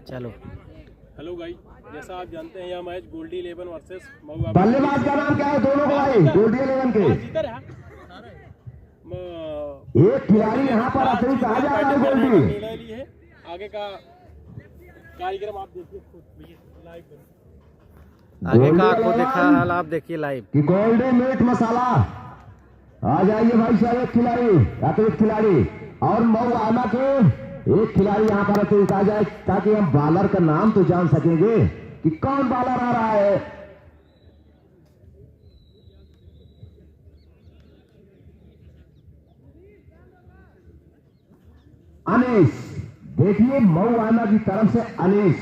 चलो। Hello guys, जैसा आप जानते हैं यह मैच गोल्डी 11 वर्सेस बल्लेबाज का नाम क्या है दोनों का भाई? गोल्डी 11 के एक खिलाड़ी यहाँ पर अतिरिक्त आ जा रहा है। गोल्डी निर्णय ली है। आगे का कार्यक्रम आप देखिए खुद लाइव। आगे का आपको दिखा हाल आप देखिए लाइव कि गोल्डन मीट मसाला आ जाइए भाई साहब। एक खिलाड़ी अतिरिक्त खिलाड़ी और मऊ आना के एक खिलाड़ी यहाँ पर अतिरिक्त आ जाए ताकि हम बॉलर का नाम तो जान सकेंगे कि कौन बॉलर आ रहा है। अनीस, देखिए मऊ आना की तरफ से अनीस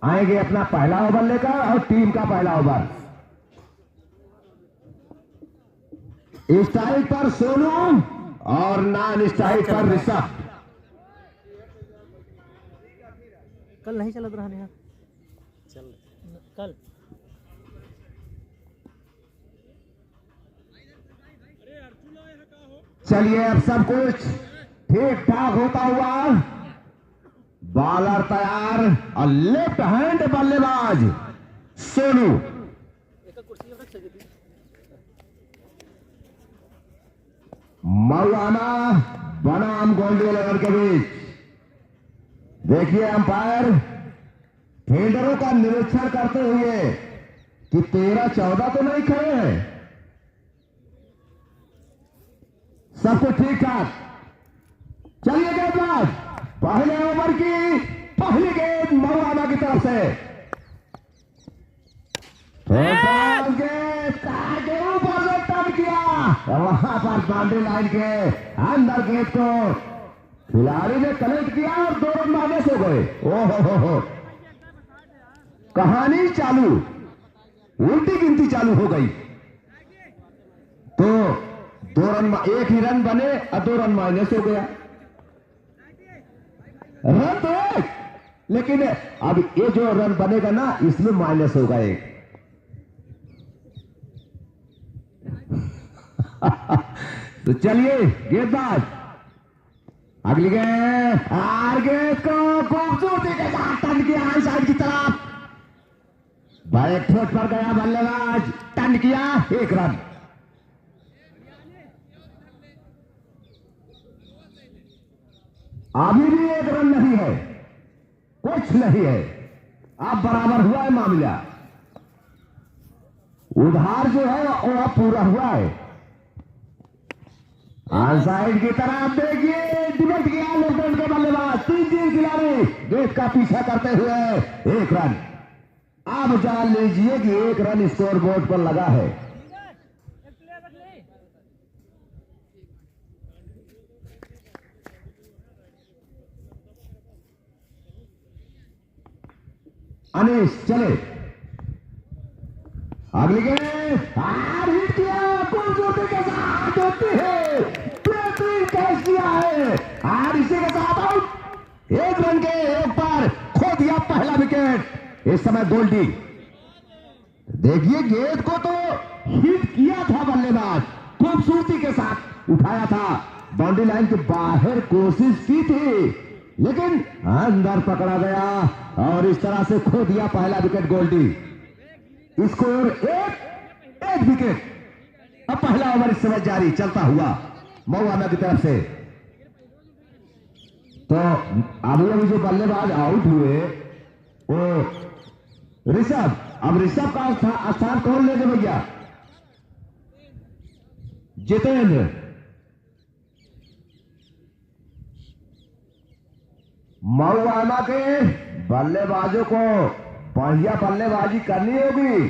आएंगे अपना पहला ओवर लेकर और टीम का पहला ओवर। स्ट्राइक पर सोनू और नॉन स्ट्राइक पर ऋषभ। कल नहीं चल रहा है चल कल। चलिए अब सब कुछ ठीक ठाक होता हुआ बॉलर तैयार और लेफ्ट हैंड बल्लेबाज सोनू। मऊआना बनाम गोल्डी 11 के बीच। देखिए अंपायर फील्डरों का निरीक्षण करते हुए कि 13-14 तो नहीं खड़े हैं, सब कुछ ठीक ठाक। चलिए गेंदबाज पहले ओवर की पहली गेंद मऊआना की तरफ से ऊपर से टर्न किया वहां पर बाउंड्री लाइन के अंदर गेंद को खिलाड़ी ने कनेक्ट किया और 2 रन माइनस हो गए। ओहो कहानी चालू, उल्टी गिनती चालू हो गई। तो 2 रन, एक ही रन बने और 2 रन माइनस हो गया। रन तो एक, लेकिन अब ये जो रन बनेगा ना इसमें माइनस होगा एक। तो चलिए गेंदबाज अगली गेंद आर गेंद को खूबसूरती के साथ टर्न किया हाई साइड की तरफ। बैक फुट पर गया बल्लेबाज, टर्न किया, 1 रन। अभी भी 1 रन नहीं है, कुछ नहीं है, अब बराबर हुआ है मामला। उधार जो है वो अब पूरा हुआ है। ऑन साइड की तरफ देखिए डिबेट किया लेफ्ट हैंड के बल्लेबाज, 3 खिलाड़ी गेंद का पीछा करते हुए 1 रन। अब जान लीजिए कि 1 रन स्कोर बोर्ड पर लगा है। अनीश चले अगली गेंद हिट किया खूबसूरती के साथ होती है, बेहतरीन कैच किया है और इसी के साथ आउट। 1 रन के एक पर खो दिया पहला विकेट। इस समय गोल्डी देखिए गेंद को तो हिट किया था बल्लेबाज, खूबसूरती के साथ उठाया था, बाउंड्री लाइन के बाहर कोशिश की थी लेकिन अंदर पकड़ा गया और इस तरह से खो दिया पहला विकेट गोल्डी। Score 1 wicket. अब पहला ओवर इस समय जारी चलता हुआ मऊआना की तरफ से। तो अभी जो बल्लेबाज आउट हुए वो ऋषभ, अब ऋषभ का स्थान कौन लेंगे भैया? जितेंद्र। मऊआना के बल्लेबाजों को बढ़िया बल्लेबाजी करनी होगी।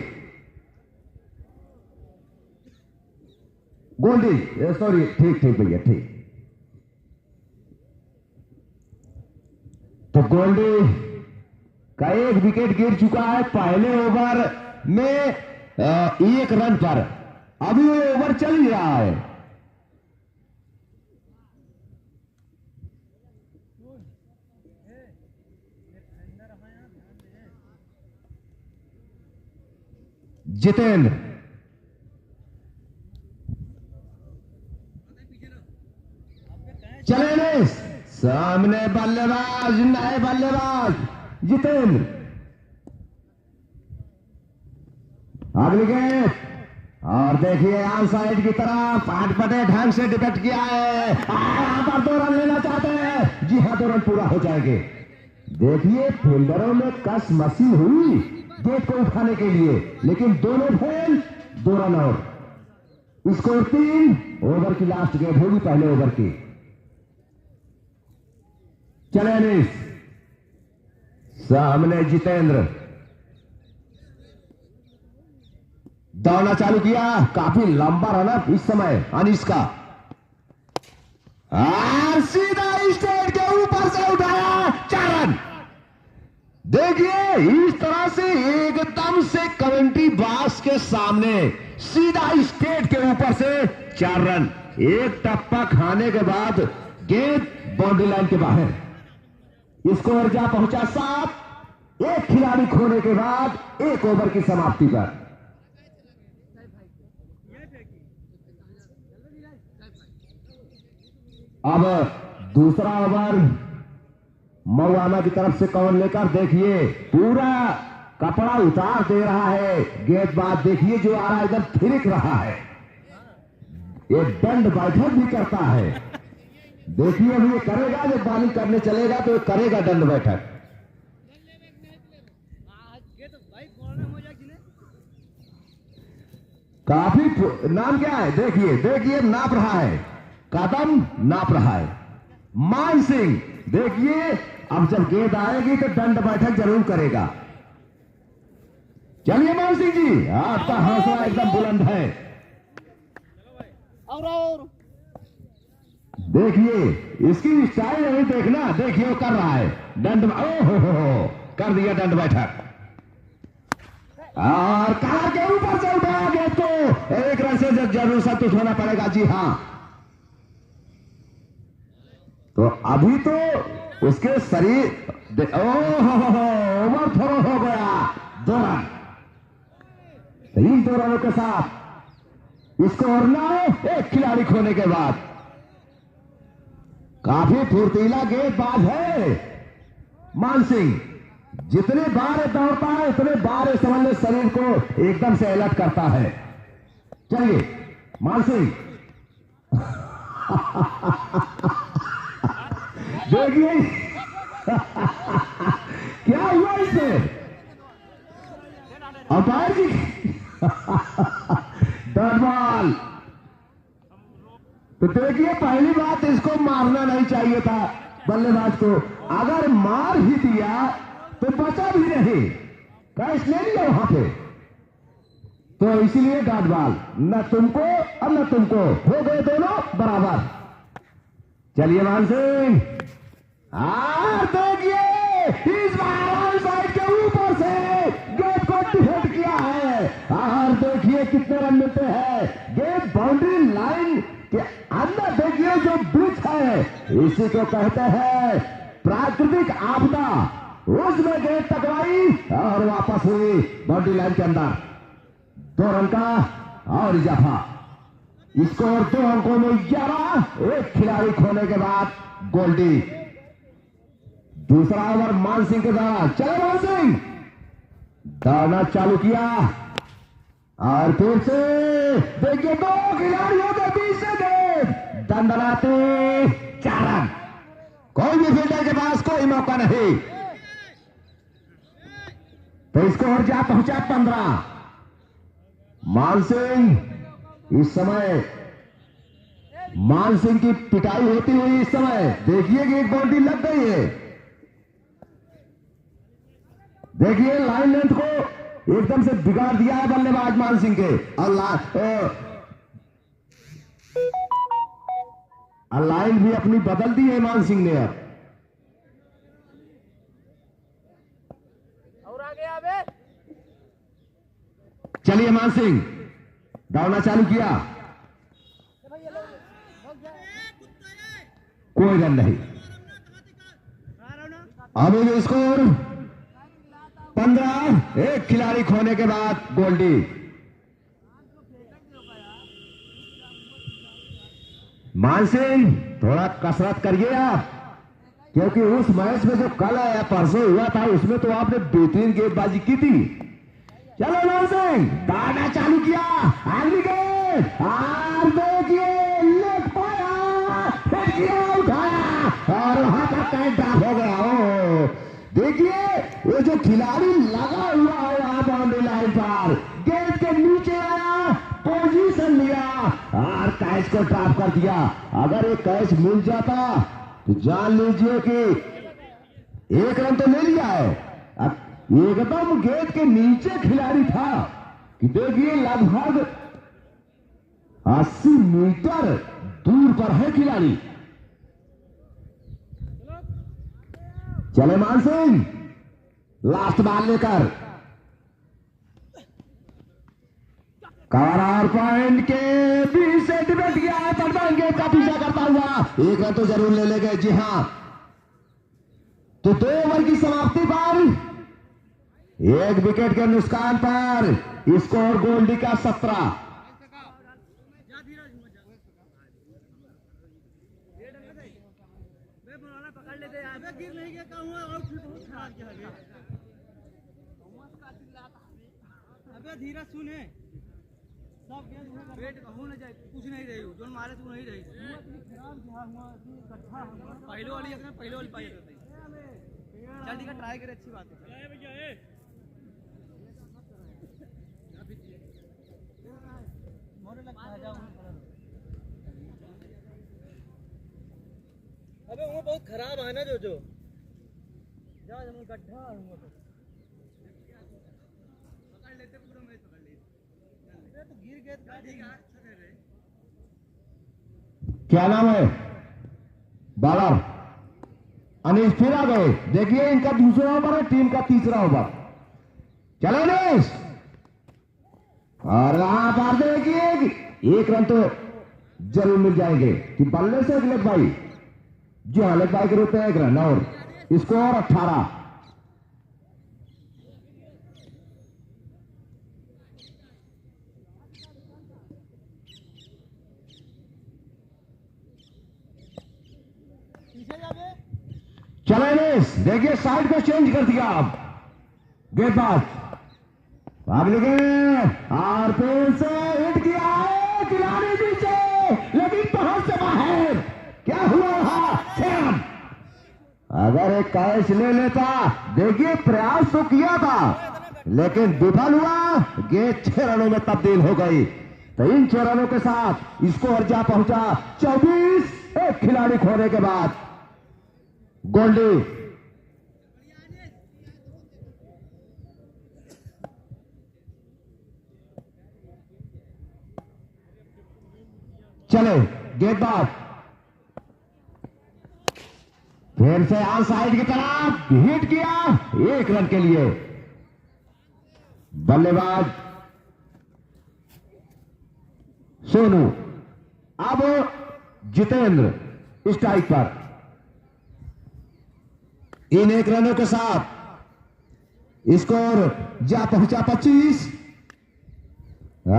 गोल्डी सॉरी, ठीक भैया ठीक। तो गोल्डी का 1 विकेट गिर चुका है पहले ओवर में 1 रन पर। अभी वो ओवर चल ही रहा है। जितेंद्र चले सामने बल्लेबाज, नए बल्लेबाज जितेंद्र। अगली गेंद, और देखिए ऑन साइड की तरफ अटपटे ढंग से डिफेक्ट किया है। यहां पर 2 रन लेना चाहते हैं। जी हाँ, 2 रन पूरा हो जाएंगे। देखिए फील्डरों में कस मसी हुई गेंद को उठाने के लिए, लेकिन दोनों फेल। 2 रन और स्कोर 3। ओवर की लास्ट गेंद होगी, पहले ओवर की। चले अनीस, सामने जितेंद्र। दौड़ना चालू किया, काफी लंबा रनअप इस समय अनीस का, और सीधा स्टेट के ऊपर से उठाया 4 रन। देखिए इस तरह से एकदम से कमेंट्री बॉक्स के सामने सीधा स्टेट के ऊपर से 4 रन। एक टप्पा खाने के बाद गेंद बाउंड्री लाइन के बाहर। स्कोर जा पहुंचा 7। एक खिलाड़ी खोने के बाद 1 ओवर की समाप्ति पर। अब दूसरा ओवर मऊआना की तरफ से कौन लेकर, देखिए पूरा कपड़ा उतार दे रहा है गेंदबाज। देखिए जो आ रहा है इधर थिरक रहा है, ये दंड बैठक भी करता है। देखिए अभी ये करेगा, जब बॉलिंग करने चलेगा तो ये करेगा दंड बैठक। काफी नाम क्या है, देखिए देखिए नाप रहा है, कदम नाप रहा है मान सिंह। देखिए अब जब गेंद आएगी तो दंड बैठक जरूर करेगा। चलिए मान सिंह जी, आपका हौसला एकदम बुलंद है। और देखिए इसकी स्टाइल नहीं देखना, देखिए वो कर रहा है दंड। ओहो कर दिया दंड बैठक, और कार के ऊपर से उठाया गेंद को। 1 रन से जरूर संतुष्ट होना पड़ेगा। जी हाँ, तो अभी तो उसके शरीर ओवर थ्रो हो गया। 2 रन, 2 रनों के साथ स्कोर 9। एक खिलाड़ी खोने के बाद। काफी फुर्तीला गेंदबाज है मान सिंह। जितने बार दौड़ता है उतने बार समझ लो शरीर को एकदम से अलर्ट करता है। चलिए मान सिंह देखिए क्या हुआ इसे, अंपायर जी डॉट बॉल। तो देखिए पहली बात, इसको मारना नहीं चाहिए था बल्लेबाज को। अगर मार ही दिया तो बचा भी नहीं, कैच ले लिया वहां पे, तो इसीलिए डॉट बॉल। न तुमको और न तुमको, हो गए दोनों बराबर। चलिए मान सिंह, और देखिए इस बार साइड के ऊपर से गेंद को डिफेक्ट किया है, और देखिए कितने रन मिलते हैं। गेंद बाउंड्री लाइन के अंदर, देखिए जो ब्रिज है इसी को कहते हैं प्राकृतिक आपदा, उसमें गेंद टकराई और वापस हुई बाउंड्री लाइन के अंदर। 2 रन का और इजाफा। स्कोर 2 अंकों में 11। एक खिलाड़ी खोने के बाद गोल्डी। दूसरा ओवर मान सिंह के द्वारा। चले मान सिंह, दौड़ना चालू किया, और फिर से देखिए 2 खिलाड़ियों के बीच से गेंद दंडनाते 4 रन। कोई भी फील्डर के पास कोई मौका नहीं, तो स्कोर जा पहुंचा 15। मान सिंह इस समय, मान सिंह की पिटाई होती हुई इस समय देखिए कि एक बाउंड्री लग गई है। देखिए लाइन लेंथ को एकदम से बिगाड़ दिया है बल्लेबाज मान सिंह के, और लाइन भी अपनी बदल दी है मान सिंह ने। अब और आगे आवे। चलिए मान सिंह, दौड़ना चालू किया, कोई रन नहीं। अभी स्कोर 15। एक खिलाड़ी खोने के बाद गोल्डी। मान सिंह थोड़ा कसरत करिए आप, क्योंकि उस मैच में जो कल या परसों हुआ था उसमें तो आपने बेहतरीन गेंदबाजी की थी। चलो नौ सिंह दाना चालू किया, आगे गेंद और देखिए लेग पाया, फिर किया उठाया और वहां पर कैच ड्रॉप हो गया। हो देखिए ये जो खिलाड़ी लगा हुआ है वहां बाउंड्री लाइन पर, गेंद के नीचे आया, पोजीशन लिया और कैच को ड्रॉप कर दिया। अगर ये कैच मिल जाता तो जान लीजिए कि एक रन तो ले लिया है। अब एकदम गेंद के नीचे खिलाड़ी था कि देखिए लगभग 80 मीटर दूर पर है खिलाड़ी। चले मान सिंह लास्ट बॉल लेकर करार पॉइंट के 20 सेंटीमीटर गया है, पर गेंद का पीछा करता हुआ एक रन तो जरूर ले लेंगे। जी हां, तो 2 ओवर की समाप्ति पर 1 विकेट के नुकसान पर स्कोर गोल्डी का 17। धीरा सुने सब वेट हो न जाए, कुछ नहीं रही जो मारे तू नहीं रही पहले वाली पाई जाती जल्दी का ट्राई करे, अच्छी बात है। अबे वो बहुत खराब है ना जो जा गड्ढा पकड़ लेते पूरा मैच पकड़ लेते तो गिर गए। क्या नाम है बॉलर अनीश, फिर आ गए। देखिए इनका दूसरा ओवर है, टीम का तीसरा ओवर। चलो अनीश, और वहां पर देखिए 1 रन तो जरूर मिल जाएंगे कि बल्ले से एक लेग भाई, जी हाँ लेग भाई के रूप में 1 रन और स्कोर 18। चले देखिए साइड को चेंज कर दिया। अब गेंदबाज अगली गेंद और फिर से हिट किया है, खिलाड़ी नीचे लेकिन पहुंच से बाहर। क्या हुआ वहां सैम? अगर एक कैच ले लेता, देखिए प्रयास तो किया था लेकिन विफल हुआ। गेंद 6 रनों में तब्दील हो गई। तो इन 6 रनों के साथ स्कोर जा पहुंचा 24, एक खिलाड़ी खोने के बाद। गोल्डी चले गेंदबाज फिर से ऑन साइड की तरफ हिट किया 1 रन के लिए। बल्लेबाज सोनू, अब जितेंद्र स्ट्राइक पर। इन 1 रनों के साथ स्कोर जा पहुंचा 25।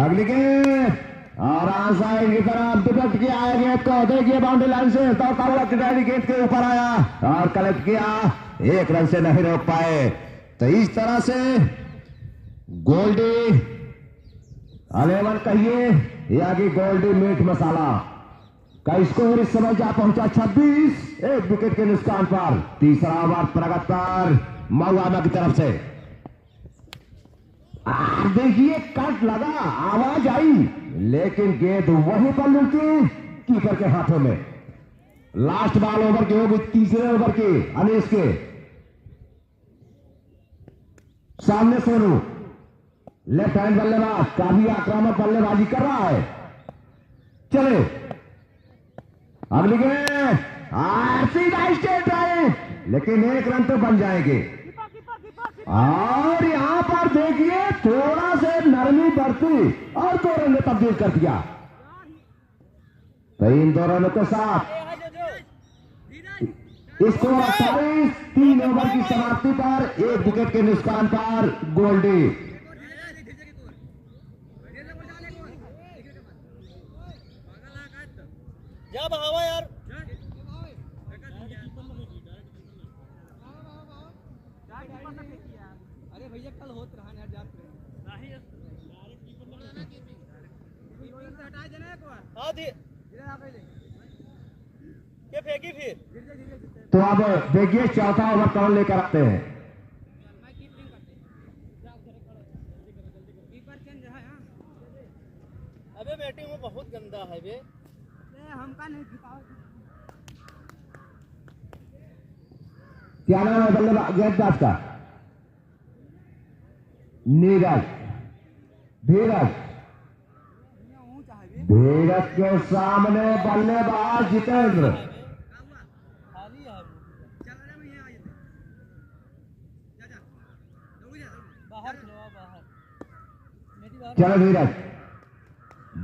अगली गेंद और ऑन साइड की तरफ डिफेक्ट किया है गेंद को, देखिए बाउंड्री लाइन से दौड़ता हुआ खिलाड़ी गेंद के ऊपर आया और कलेक्ट किया, 1 रन से नहीं रोक पाए। तो इस तरह से गोल्डी 11 कहिए या कि गोल्डी मीट मसाला का स्कोर इस समय जा पहुंचा 26, 1 विकेट के नुकसान पर। तीसरा ओवर प्रगति मऊआमा की तरफ से। देखिए कट लगा, आवाज आई लेकिन गेंद वहीं पर लुढ़की कीपर के हाथों में। लास्ट बॉल ओवर की होगी, तीसरे ओवर की। अनीश के सामने सोनू लेफ्ट हैंड बल्लेबाज काफी आक्रामक बल्लेबाजी कर रहा है। चले अगली गेंद सीधा स्ट्रेट ड्राइव, लेकिन 1 रन तो बन जाएंगे। और यहां पर देखिए थोड़ा से नरमी बरती और 2 रन में तब्दील कर दिया। तो इन 2 रनों के साथ स्कोर 28, 3 ओवर की समाप्ति पर 1 विकेट के नुकसान पर गोल्डी। जा बहावा यार। अरे भैया कल होत रहा यार जात हटा देना एक बार। हां धीरे आ पहले ये फेंकी फिर। तो अब देखिए चौथा ओवर कौन लेकर आते हैं। अबे बैटिंग में बहुत गंदा है बे। हमका नहीं दिखाओ। क्या नाम है बल्लेबाज गेंदबाज का? नीरज। धीरज। धीरज के सामने बल्लेबाज जितेंद्र। चलो धीरज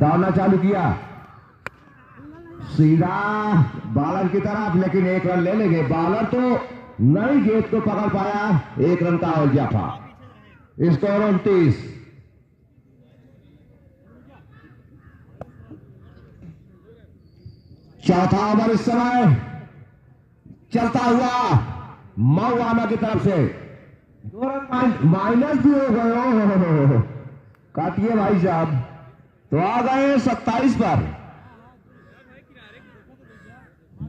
दौड़ना चालू किया सीधा बॉलर की तरफ, लेकिन एक रन ले लेंगे। बॉलर तो नई गेंद को पकड़ पाया, एक रन का और जाफा। स्कोर 29। चौथा ओवर इस समय चलता हुआ मऊआमा की तरफ से 2 रन माइनस भी हो गए। काटिए भाई साहब, तो आ गए 27 पर।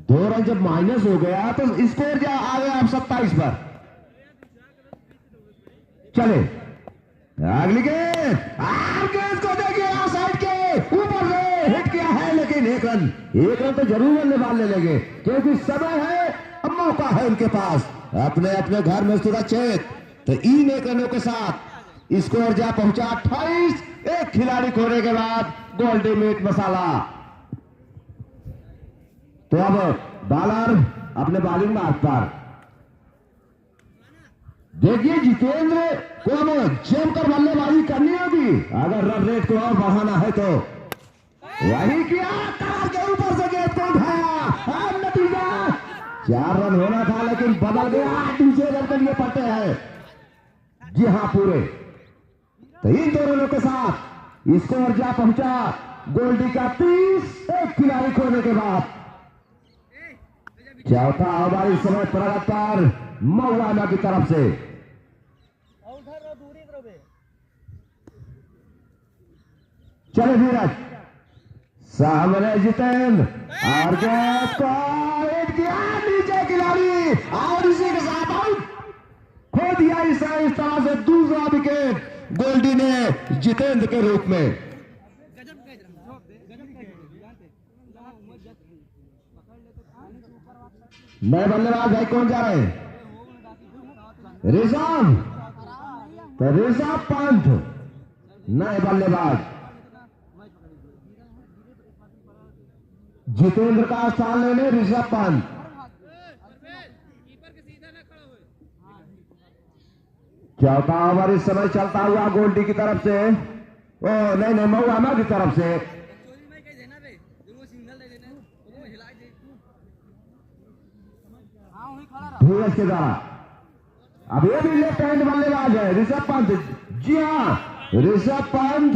2 रन जब माइनस हो गया तो स्कोर क्या आ गया अब 27 पर। चले अगली गेंद, गेंद को देखिए साइड के ऊपर से हिट किया है, लेकिन एक रन तो जरूर बल्लेबाज ले लेंगे, क्योंकि समय है, अब मौका है उनके पास अपने अपने घर में सुरक्षित। तो इन 1 रनों के साथ स्कोर जा पहुंचा 28। एक खिलाड़ी खोने के बाद गोल्डी मीट मसाला। तो अब बॉलर अपने बॉलिंग मार्ग पर देखिए जितेंद्र को जमकर बल्लेबाजी करनी होगी अगर रन रेट को और बढ़ाना है। तो वही किया, तार के ऊपर से गेंद को उठाया, नतीजा 4 रन होना था लेकिन बदल गया, दूसरे रन के लिए पड़ते हैं। जी हाँ पूरे। तो इन 2 रनों के साथ स्कोर जा पहुंचा गोल्डी का 30। एक खिलाड़ी खोने के बाद चौथा ओवर इस समय प्रगत पर मऊआमा की तरफ से। चले धीरज सामने जितेंद्र और गेंद को हिट किया नीचे खिलाड़ी, और इसी के साथ आउट खो दिया। इस तरह से दूसरा विकेट गोल्डी ने जितेंद्र के रूप में। नए बल्लेबाज भाई कौन जा रहे हैं? ऋषभ। तो ऋषभ पंत नए बल्लेबाज, जितेंद्र का स्थान लेने ऋषभ पंत। चौथा ओवर इस समय चलता हुआ गोल्डी की तरफ से, ओ नहीं मऊआमा की तरफ से। धीरज के द्वारा अब ये भी लेफ्ट हैंड बल्लेबाज है ऋषभ पंत। जी हाँ, ऋषभ पंत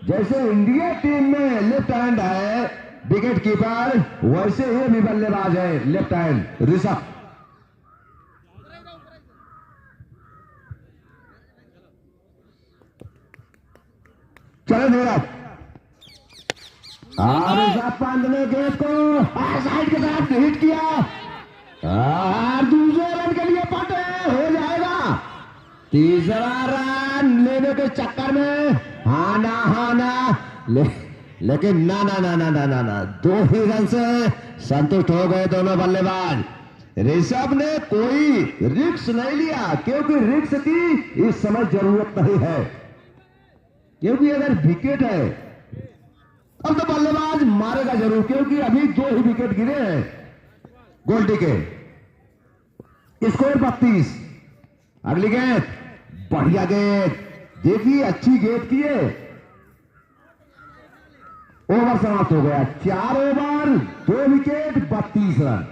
जैसे इंडिया टीम में लेफ्ट हैंड है विकेट कीपर, वैसे ये भी बल्लेबाज है लेफ्ट हैंड ऋषभ। चलो धीरज, ऋषभ पंत ने गेंद को साइड के तरफ हिट किया और दूसरे रन के लिए पट हो जाएगा। तीसरा रन लेने के चक्कर में हाना लेकिन ना 2 ही रन से संतुष्ट हो गए दोनों बल्लेबाज। ऋषभ ने कोई रिस्क नहीं लिया, क्योंकि रिस्क की इस समय जरूरत नहीं है, क्योंकि अगर विकेट है अब तो बल्लेबाज मारेगा जरूर, क्योंकि अभी 2 ही विकेट गिरे हैं गोल्डी के। स्कोर 32। अगली गेंद बढ़िया गेंद, देखिए अच्छी गेंद किए। ओवर समाप्त हो गया। 4 ओवर 2 विकेट 32 रन।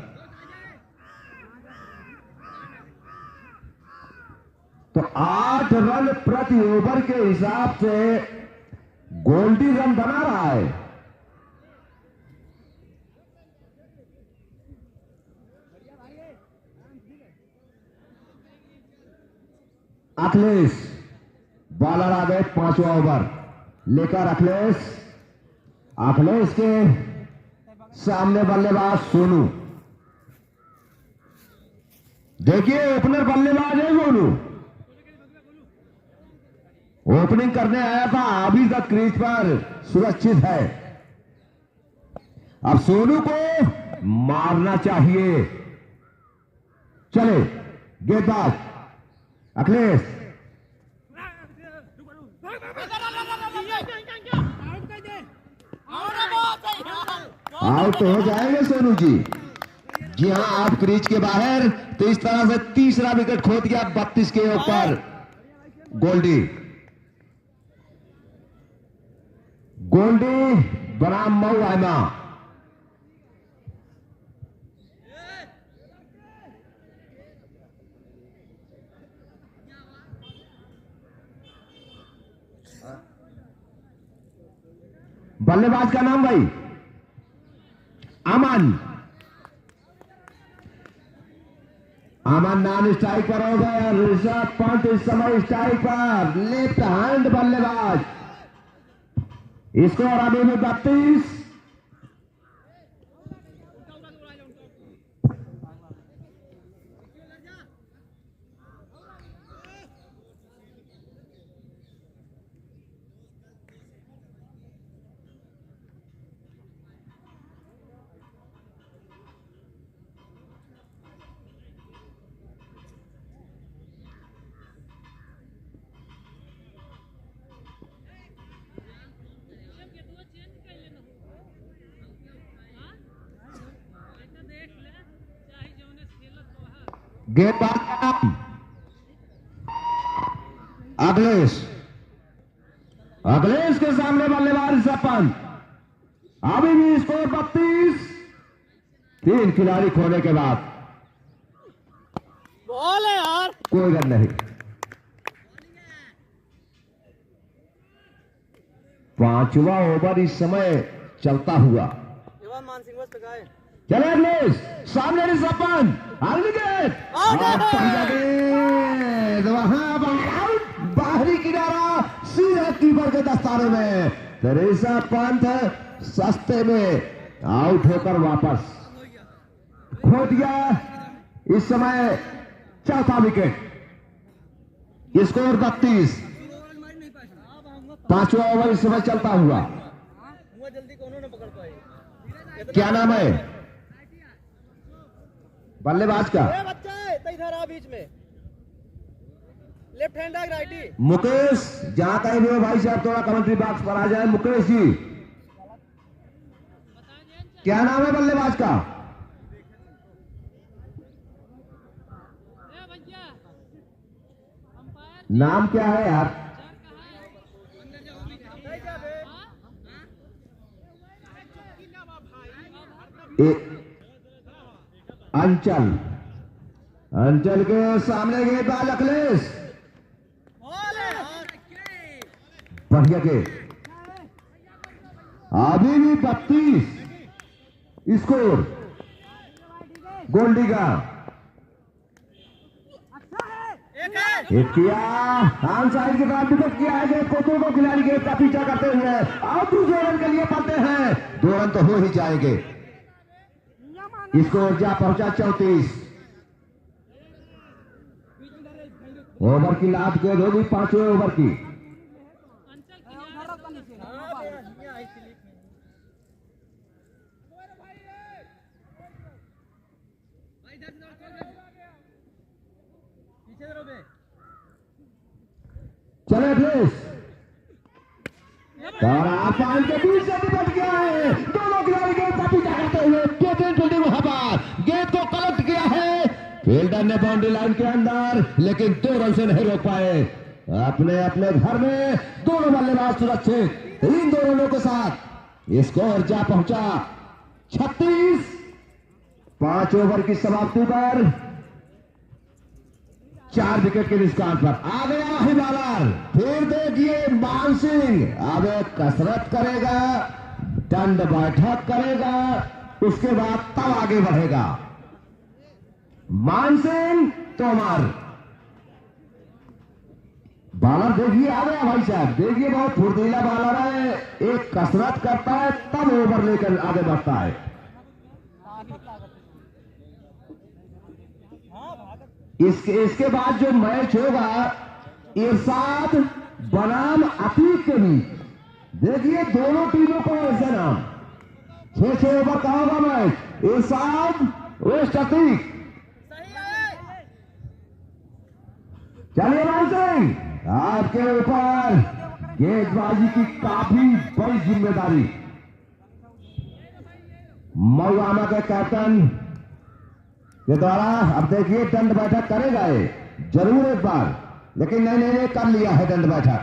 तो 8 रन प्रति ओवर के हिसाब से गोल्डी रन बना रहा है। अखिलेश बॉलर आ गए 5वां ओवर लेकर। अखिलेश के सामने बल्लेबाज सोनू। देखिए ओपनर बल्लेबाज है सोनू, ओपनिंग करने आया था, अभी तक क्रीज पर सुरक्षित है। अब सोनू को मारना चाहिए। चले गेंदबाज अखिलेश, आउट हो जाएंगे सोनू जी। जी हां, आप क्रीज के बाहर। तो इस तरह से तीसरा विकेट खो दिया 32 के ऊपर। गोल्डी बनाम मऊ आयमा। बल्लेबाज का नाम भाई अमन। अमन नॉन स्ट्राइक पर हो गया। ऋषभ पंत इस समय स्ट्राइक पर, लेफ्ट हैंड बल्लेबाज। स्कोर अभी भी 32। गेंदबाज का नाम अखिलेश। अखिलेश के सामने बल्लेबाज ऋषभ पंत। अभी भी स्कोर 32। 3 खिलाड़ी खोने के बाद बॉल है यार, कोई रन नहीं। 5वां ओवर इस समय चलता हुआ। मान सिंह बस पे है। चले अखिलेश, सामने ऋषभ पंत। वहां आउट, बाहरी किनारा, सीधे कीपर के दस्ताने में। तो ऋषभ पंत सस्ते में आउट होकर वापस खो दिया इस समय चौथा विकेट। स्कोर 32। 5वां ओवर इस समय चलता हुआ। जल्दी कौन ने पकड़ पाए। क्या नाम है बल्लेबाज का? बच्चा है इधर आ बीच में, लेफ्ट हैंड राइटी। मुकेश, जहां कहीं भी हो भाई साहब थोड़ा कमेंट्री बॉक्स पर आ जाए। मुकेश जी, क्या नाम है बल्लेबाज का? नाम क्या है यार? अंचल। अंचल के सामने गेंदबाज अखिलेश। बढ़िया गेंद। अभी भी 32 स्कोर गोल्डी का। एक किया आन साइड के बाद विकेट किया है। कोतों को खिलाड़ी गेंद का पीछा करते हुए और दूसरे रन के लिए पड़ते हैं। 2 रन तो हो ही जाएंगे। स्कोर जा पहुंचा 34। ओवर की लास्ट गेंद होगी 5वें ओवर की। चले अखिलेश, और आसान के बीच से निपट गया है। दोनों खिलाड़ी गेंद का पीछा करते हुए फील्डिंग वहां पर गेंद को कलेक्ट किया है। फील्डर ने बाउंड्री लाइन के अंदर, लेकिन 2 रन से नहीं रोक पाए। अपने अपने घर में दोनों बल्लेबाज सुरक्षित। इन 2 रनों के साथ स्कोर जा पहुंचा 36। 5 ओवर की समाप्ति पर 4 विकेट के निष्कान पर आ गया है बॉलर। फिर देखिए मान सिंह अब कसरत करेगा, दंड बैठक करेगा, उसके बाद तब आगे बढ़ेगा। मान सिंह तोमर बॉलर देखिए आ गया भाई साहब, देखिए बहुत फुर्तीला बॉलर है, एक कसरत करता है तब ओवर लेकर आगे बढ़ता है। इसके बाद जो मैच होगा इरशाद बनाम अतीक के बीच, देखिए दोनों टीमों को ऐसे नाम, 6-6 ओवर का होगा मैच, इरशाद वेस्ट अतीक। चलिए मान सिंह, आपके ऊपर गेंदबाजी की काफी बड़ी जिम्मेदारी। मऊआना के कैप्टन के द्वारा अब देखिए दंड बैठक करेगा ये जरूर एक बार, लेकिन नहीं कर लिया है दंड बैठक।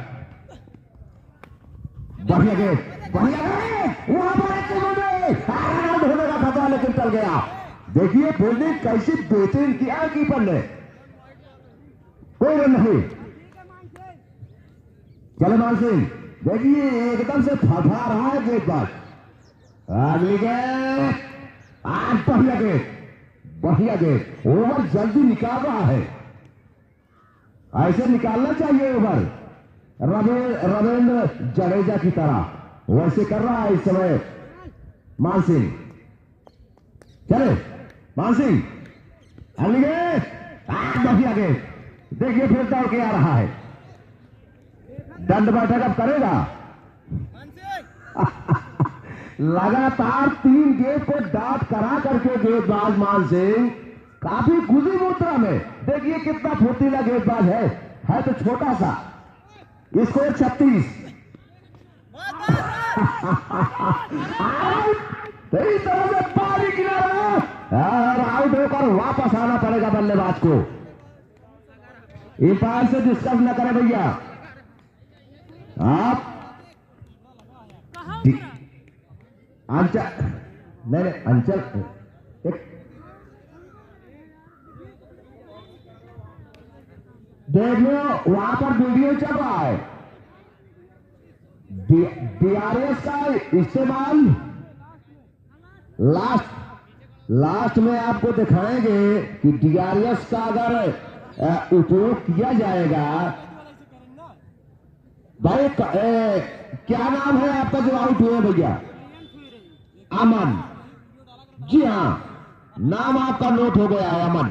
बढ़िया गेंद, बढ़िया गेंद, वहां पर आउट होने का खतरा लेकिन चल गया। देखिए फील्डिंग कैसी बेहतरीन किया कीपर ने, कोई रन नहीं। चलो मान सिंह, देखिए एकदम से फटा रहा है गेंदबाज। अगली गेंद, आज बढ़िया गेंद, बढ़िया गेंद, ओवर जल्दी निकाल रहा है, ऐसे निकालना चाहिए ओवर रविंद्र जडेजा की तरह, वैसे कर रहा है इस समय मान सिंह। चले मान सिंह, अगली गेंद, बढ़िया गेंद, देखिए फिर दौड़ के आ रहा है, दंड बैठक अब करेगा। लगातार 3 गेंद को डाट करा करके गेंदबाज मान सिंह काफी गुजी मुद्रा में, देखिए कितना फुर्तीला गेंदबाज है तो छोटा सा, स्कोर 36। इस तरह से पारी किनारा और आउट होकर वापस आना पड़ेगा बल्लेबाज को। अंपायर से डिस्कस न करें भैया आप, अंचल नहीं अंचल देख लो, वहां पर वीडियो चल रहा है, DRS का इस्तेमाल लास्ट में आपको दिखाएंगे कि DRS का अगर उपयोग किया जाएगा। भाई क्या नाम है आपका जो आउट हुआ भैया? अमन, जी हाँ, नाम आपका नोट हो गया है अमन।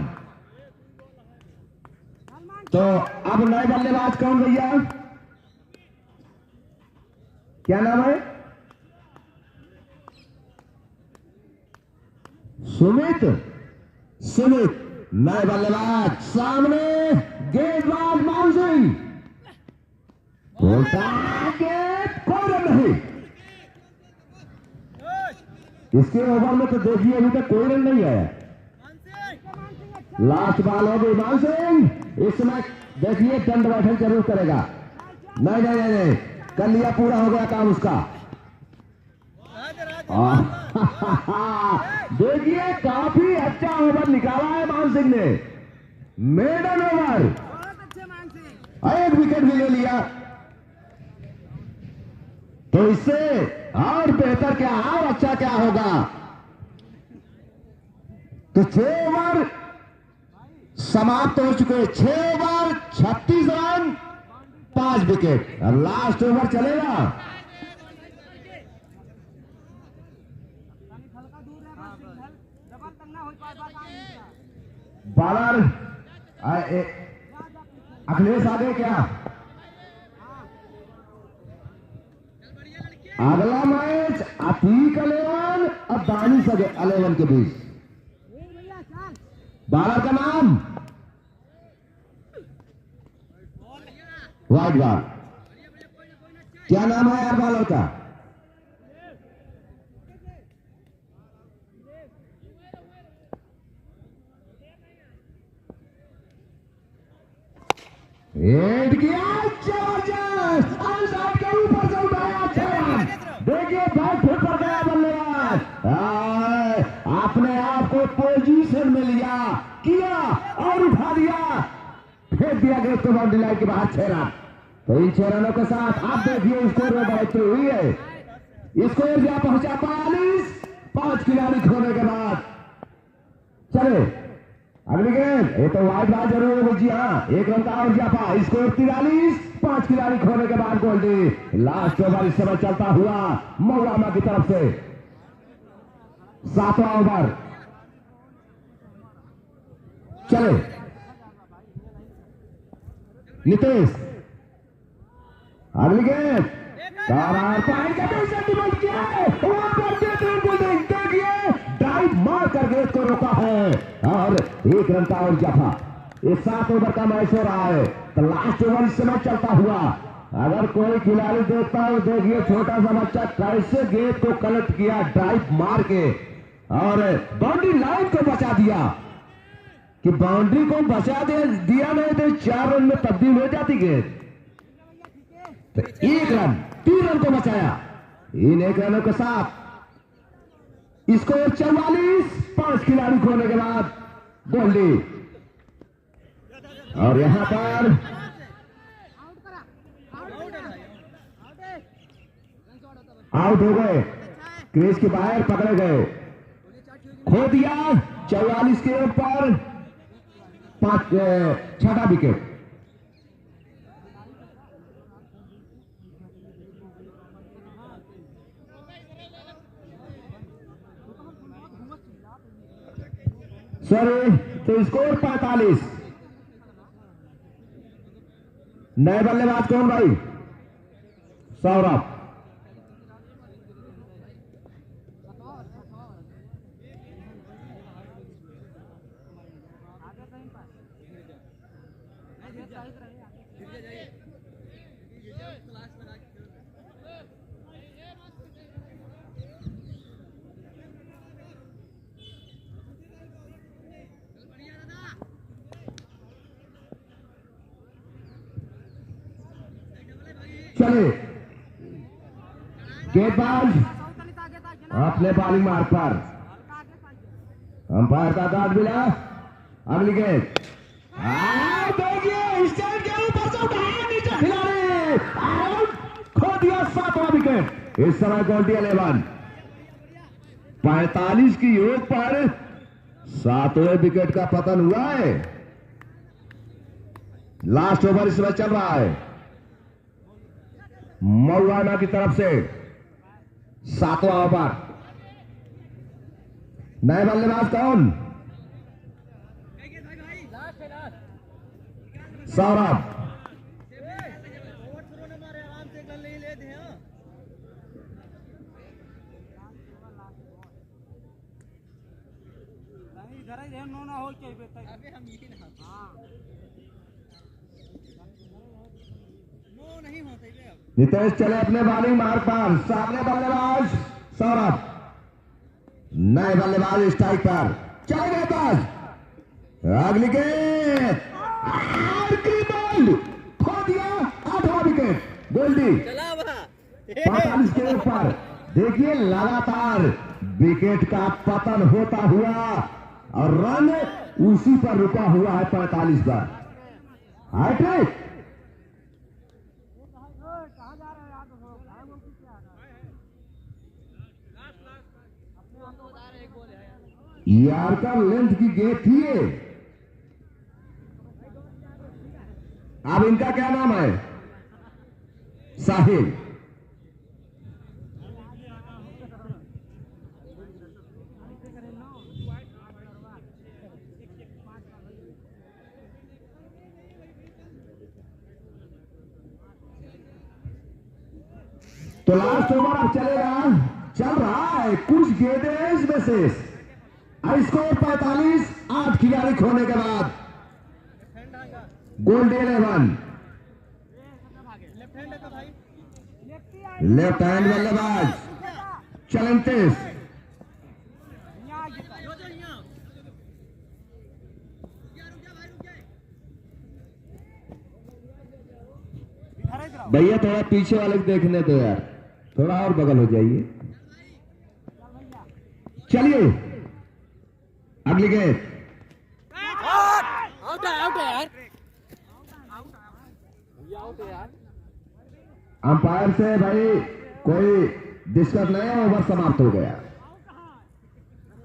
तो अब नए बल्लेबाज कौन भैया, क्या नाम है? सुमित, नए बल्लेबाज, सामने गेंदबाज मान सिंह, बोलता कोई रन नहीं। इसके ओवर में तो देखिए अभी तक कोई रन नहीं है। लास्ट बॉल हो गई मान सिंह, इस समय देखिए दंड बैठक जरूर करेगा। नहीं, कर लिया, पूरा हो गया काम उसका। देखिए काफी अच्छा ओवर निकाला है मान सिंह ने, मेडन ओवर, एक विकेट भी ले लिया। तो इससे और बेहतर क्या, और अच्छा क्या होगा? तो 6 ओवर समाप्त हो चुके, 6 ओवर 36 रन 5 विकेट, और लास्ट ओवर चलेगा। बॉलर अखिलेश आ गए क्या? अगला मैच अतीक 11 और दानिश 11 के बीच। बॉलर का नाम वाइट बॉल, क्या नाम है यार बॉलर का? हिट किया, जबरदस्त, आउटसाइड के ऊपर से उठाया, देखिए बैट फिर पर गया बल्लेबाज, अपने आप को पोजीशन में लिया, किया और उठा दिया, फेंक दिया गया उसको बाउंड्री लाइन के बाहर। 6 रन, तो इन 6 रनों के साथ आप देखिए स्कोर में बढ़ोतरी हुई है, स्कोर जा पहुंचा 42, 5 खिलाड़ी खोने के बाद। चले अगली गेंद, ये तो वाइड बाल जरूर होगी जी हाँ। एक रन का और जाफा, स्कोर 43, 5 खिलाड़ी खोने के बाद गोल्डी। लास्ट ओवर इस समय चलता हुआ मौलाना की तरफ से 7वां ओवर चले। नितेश, अगली गेंद ड्राइव मार कर गेंद को रोका है और 1 रन का और जाफा। ये 7 ओवर का मैच हो रहा है तो लास्ट ओवर इस समय चलता हुआ अगर कोई खिलाड़ी देखता है देखिए छोटा सा बच्चा कैसे गेंद को कलेक्ट किया ड्राइव मार के और बाउंड्री लाइन को बचा दिया कि बाउंड्री को बचा दिया नहीं तो 4 रन में तब्दील हो जाती गेंद। तो 1 रन 3 रन को बचाया। इन 1 रनों के साथ स्कोर 44, 5 खिलाड़ी खोने के बाद गोल्डी। और यहां पर आउट हो गए, क्रीज के बाहर पकड़े गए, खो दिया 44 के ऊपर 6वां विकेट। सॉरी, तो स्कोर 45। नए बल्लेबाज कौन भाई? सौरभ। चले गेंदबाज अपने बॉलिंग मार्ग पर, अंपायर का कार्ड मिला। अगली गेंद देखिए स्टैंड के ऊपर से उठाया नीचे खिलाड़ी, आउट, खो दिया 7वां विकेट। इस समय गोल्डी 11 45 की योग पर 7वें विकेट का पतन हुआ है। लास्ट ओवर इस समय चल रहा है मौलाना की तरफ से 7वां ओवर। नए बल्लेबाज कौन? सौरभ। नितेश चले अपने बॉलिंग मार्ग पर, सामने बल्लेबाज सौरभ, नए बल्लेबाज स्ट्राइक पर। चले गए पास, अगली गेंद खो दिया 8वां विकेट। गोल्डी 45 के ऊपर देखिए लगातार विकेट का पतन होता हुआ और रन उसी पर रुका हुआ है 45 पर। हैट्रिक यार का लेंथ की गेंद थी ये। अब इनका क्या नाम है? साहिल। तो लास्ट ओवर अब चलेगा, चल रहा है कुछ गेंदें इसमें से। स्कोर 45, 8 खिलाड़ी खोने के बाद गोल्डी 11 लेफ्ट हैंड बल्लेबाज चैलेंजेस। भैया थोड़ा पीछे वाले को देखने दो यार, थोड़ा और बगल हो जाइए। चलिए अगली गेंद, अंपायर से भाई कोई दिक्कत नहीं है, ओवर समाप्त हो गया।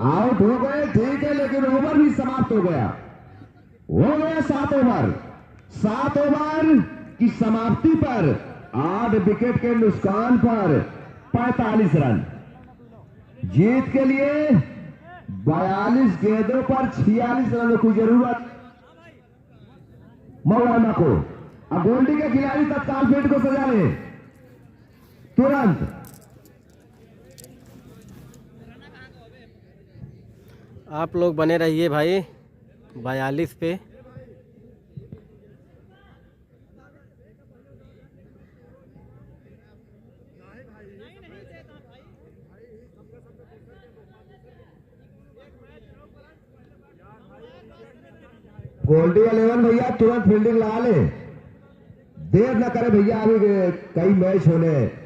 आउट हो गए ठीक है, लेकिन ओवर भी समाप्त हो गया। हो गया 7 ओवर। 7 ओवर की समाप्ति पर 8 विकेट के नुकसान पर 45 रन। जीत के लिए 42 गेंदों पर 46 रनों की जरूरत मौलाना को। अब गोल्डी के खिलाड़ी तत्काल फील्ड को सजा ले तुरंत। आप लोग बने रहिए भाई 42 पे। गोल्डी 11 भैया तुरंत फील्डिंग लगा ले, देर न करे भैया, अभी कई मैच होने हैं।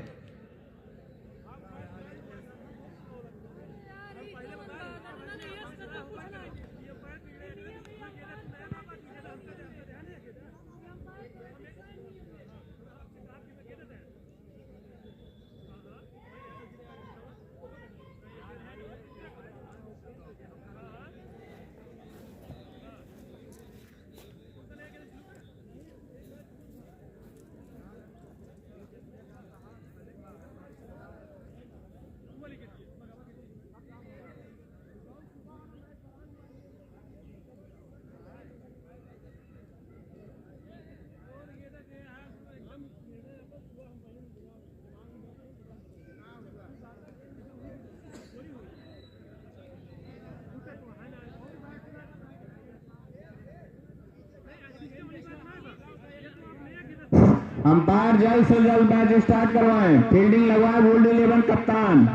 अंपायर जल्द से जल्द मैच स्टार्ट करवाएं। फील्डिंग लगवाए गोल्ड 11 कप्तान।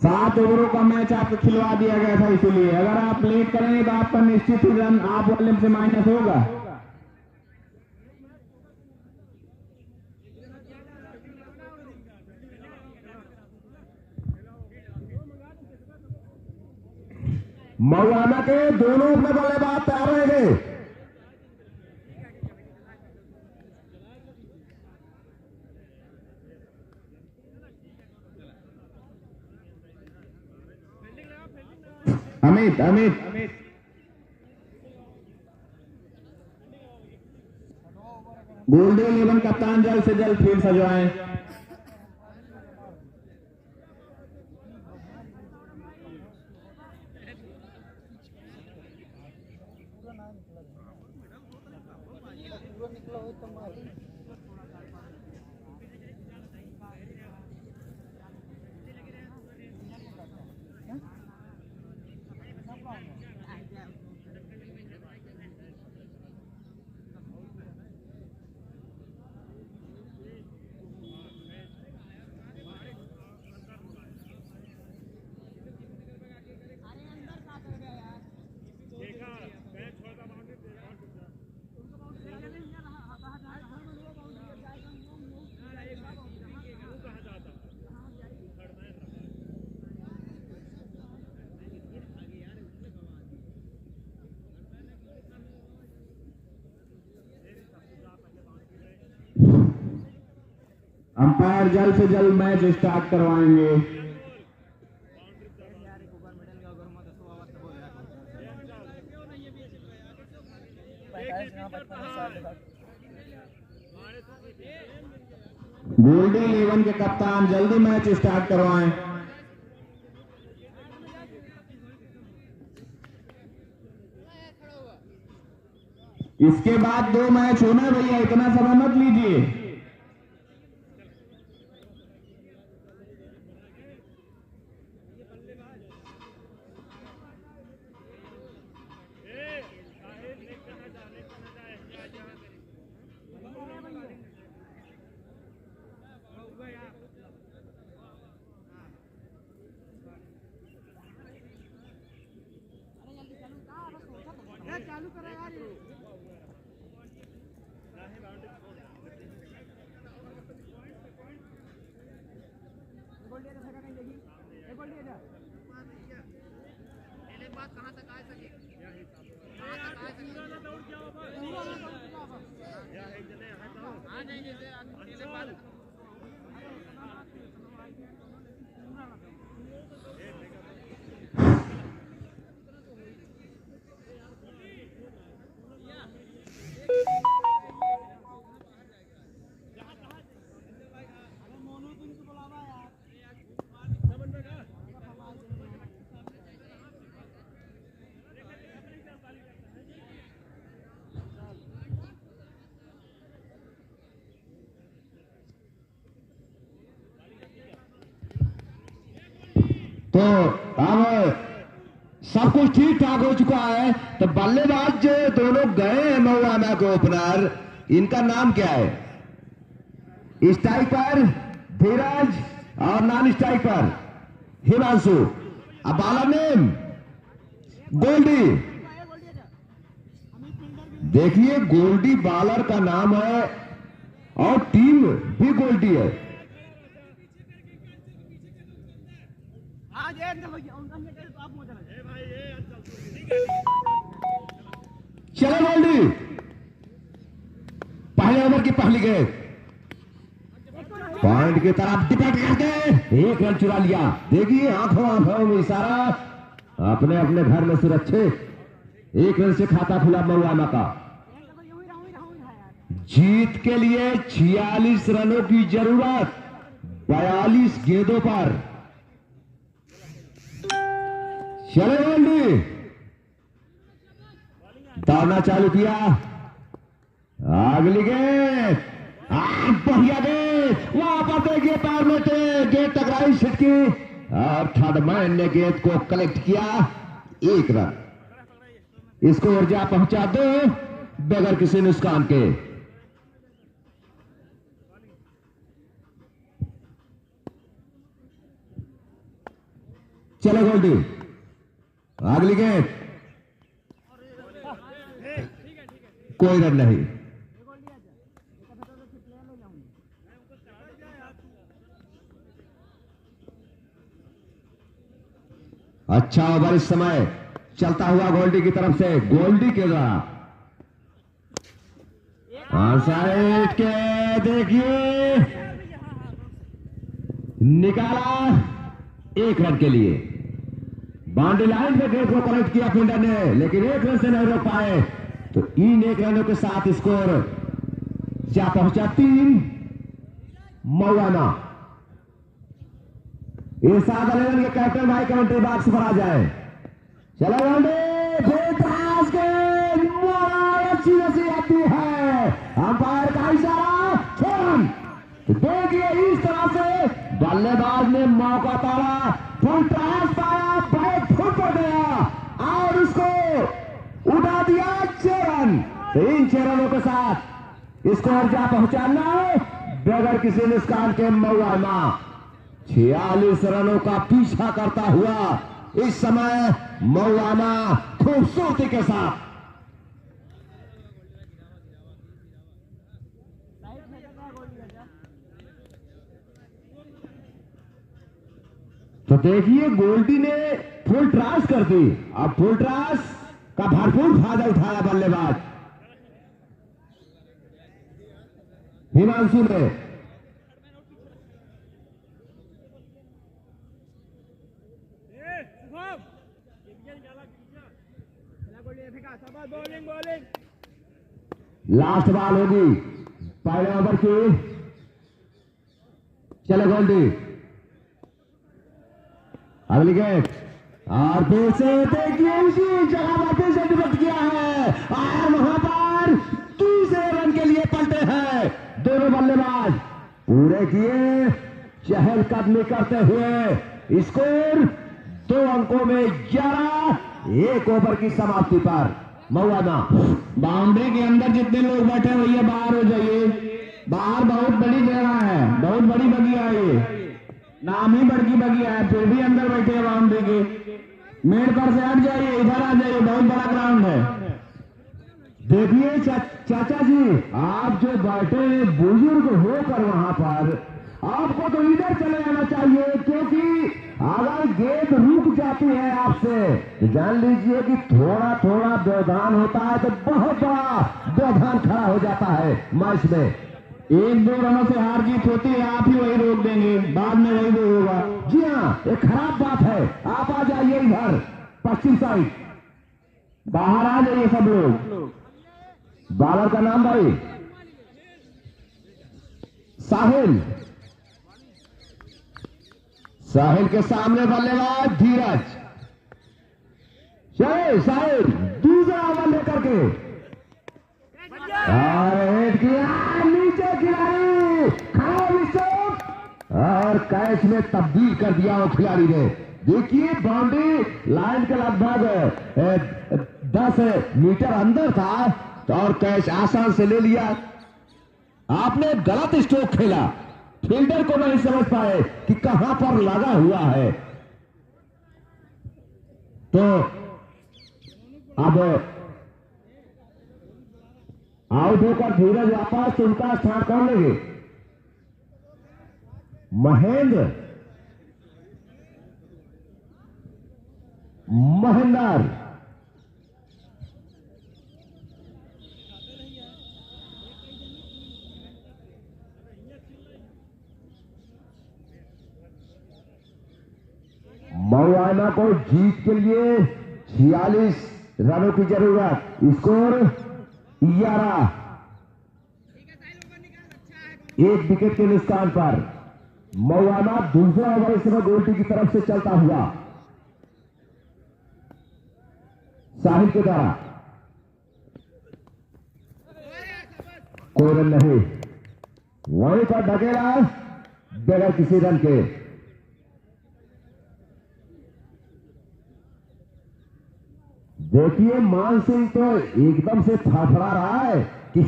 सात ओवरों का मैच आपको खिलवा दिया गया था, इसीलिए अगर आप लेट करेंगे तो आपका निश्चित ही रन आप वाले से माइनस होगा। मौलाना के दोनों अपने बल्लेबाज तैयार रहेंगे। अमित गोल्ड 11 कप्तान जल्द से जल्द फील्ड सजवाएं। अंपायर जल्द से जल्द मैच स्टार्ट करवाएंगे। गोल्डी 11 के कप्तान जल्दी मैच स्टार्ट करवाएं। इसके बाद 2 मैच होना भैया, इतना समय मत लीजिए। चालू करा यार ये। कहाँ तक आ सके, आ जाएंगे तो अब सब कुछ ठीक ठाक हो चुका है। तो बल्लेबाज जो दोनों गए हैं मऊआना के ओपनर, इनका नाम क्या है? स्ट्राइकर धीरज और नॉन स्ट्राइकर हिमांशु। अब बॉलर नेम गोल्डी। देखिए गोल्डी बॉलर का नाम है और टीम भी गोल्डी है। चलो गोल्डी, पहले ओवर की पहली गेंद पॉइंट की तरफ डिपेंड करके 1 रन चुरा लिया। देखिए आंखों आंखों में इशारा, अपने अपने घर में सुरक्षित। 1 रन से खाता खुला मऊआना का। जीत के लिए 46 रनों की जरूरत 42 गेंदों पर। चले गोल्डी, दौड़ना चालू किया। अगली गेंद बढ़िया गेंद, वहां पर देखिए पैर में गेंद टकराई, छिटकी और थर्ड मैन ने गेंद को कलेक्ट किया। 1 रन। इसको ऊर्जा पहुंचा दो बगैर किसी नुकसान के। चलो गोल्डी, अगली गेंद कोई रन नहीं। अच्छा ओवर इस समय चलता हुआ गोल्डी की तरफ से। गोल्डी के द्वारा साइड के देखिए निकाला 1 रन के लिए। बाउंड्री लाइन पे गेंद को कलेक्ट किया फील्डर ने, लेकिन 1 रन से नहीं रोक पाए। तो इन 1 रनों के साथ स्कोर जा पहुंचा 3 मऊआना। इरशाद अली के कैप्टन भाई कमेंट्री बॉक्स पर आ जाए। चलो अच्छी नसी आती है, अंपायर का इशारा, 6 रन। देखिए इस तरह से बल्लेबाज ने मौका पाया, फुल टॉस पाया, बैट फुट पर गया और उसको उड़ा दिया 6 रन। तो इन 6 रनों के साथ स्कोर जा पहुंचाना बगैर किसी नुकसान के मऊआना 46 रनों का पीछा करता हुआ इस समय मऊआना खूबसूरती के साथ। तो देखिए गोल्डी ने फुल ट्रास कर दी। अब फुल ट्रास का भरपूर फायदा उठाया बल्लेबाज हिमांशु ने। लास्ट बॉल होगी पहले ओवर की। चलो गोल्डी, अगली गेंद और फिर से देखिए उसी जगह पर फिर से डिफेक्ट किया है और वहां पर दूसरे रन के लिए पलटे हैं दोनों बल्लेबाज। पूरे किए चहलकदमी करते हुए स्कोर 2 अंकों में 11। 1 ओवर की समाप्ति पर मऊआना। बाउंड्री के अंदर जितने लोग बैठे हुए बाहर हो जाइए। बाहर बहुत बड़ी जगह है, बहुत बड़ी बगिया है, ये नाम ही बड़की बगिया है, फिर भी अंदर बैठे हैं बाउंड्री के। मेड़ पर से हट जाइए, इधर आ जाइए, बहुत बड़ा ग्राउंड है। देखिए चाचा जी, आप जो बैठे बुजुर्ग होकर वहां पर, आपको तो इधर चले आना चाहिए, क्योंकि अगर गेंद रुक जाती है आपसे तो जान लीजिए कि थोड़ा थोड़ा व्यवधान होता है, तो बहुत बड़ा व्यवधान खड़ा हो जाता है मैच में। 1-2 रनों से हार जीत होती है, आप ही वही रोक देंगे, बाद में वही वो होगा। जी हाँ, एक खराब बात है। आप आ जाइए इधर पश्चिम साइड, बाहर आ जाइए सब लोग। बॉलर का नाम भाई साहिल। साहिल के सामने बल्लेबाज धीरज। चले साहिल दूसरा ओवर लेकर के हिट किया, नीचे खिलाड़ी खड़ा विकेट और कैच में तब्दील कर दिया वो खिलाड़ी ने। देखिए बाउंड्री लाइन के लगभग 10 मीटर अंदर था और कैच आसान से ले लिया। आपने गलत स्ट्रोक खेला, फील्डर को नहीं समझ पाए कि कहां पर लगा हुआ है। तो अब आउट होकर धीरज वापस, उनका स्थान कौन लेंगे? महेंद्र मऊआना को जीत के लिए 46 रनों की जरूरत। स्कोर 11, 1 विकेट के नुकसान पर मऊआना दूसरा ओवर इस समय गोल्डी की तरफ से चलता हुआ साहिल के द्वारा। कोई रन नहीं, वहीं पर ढकेला बगैर किसी रन के। देखिए मान सिंह तो एकदम से फड़फड़ा रहा है कि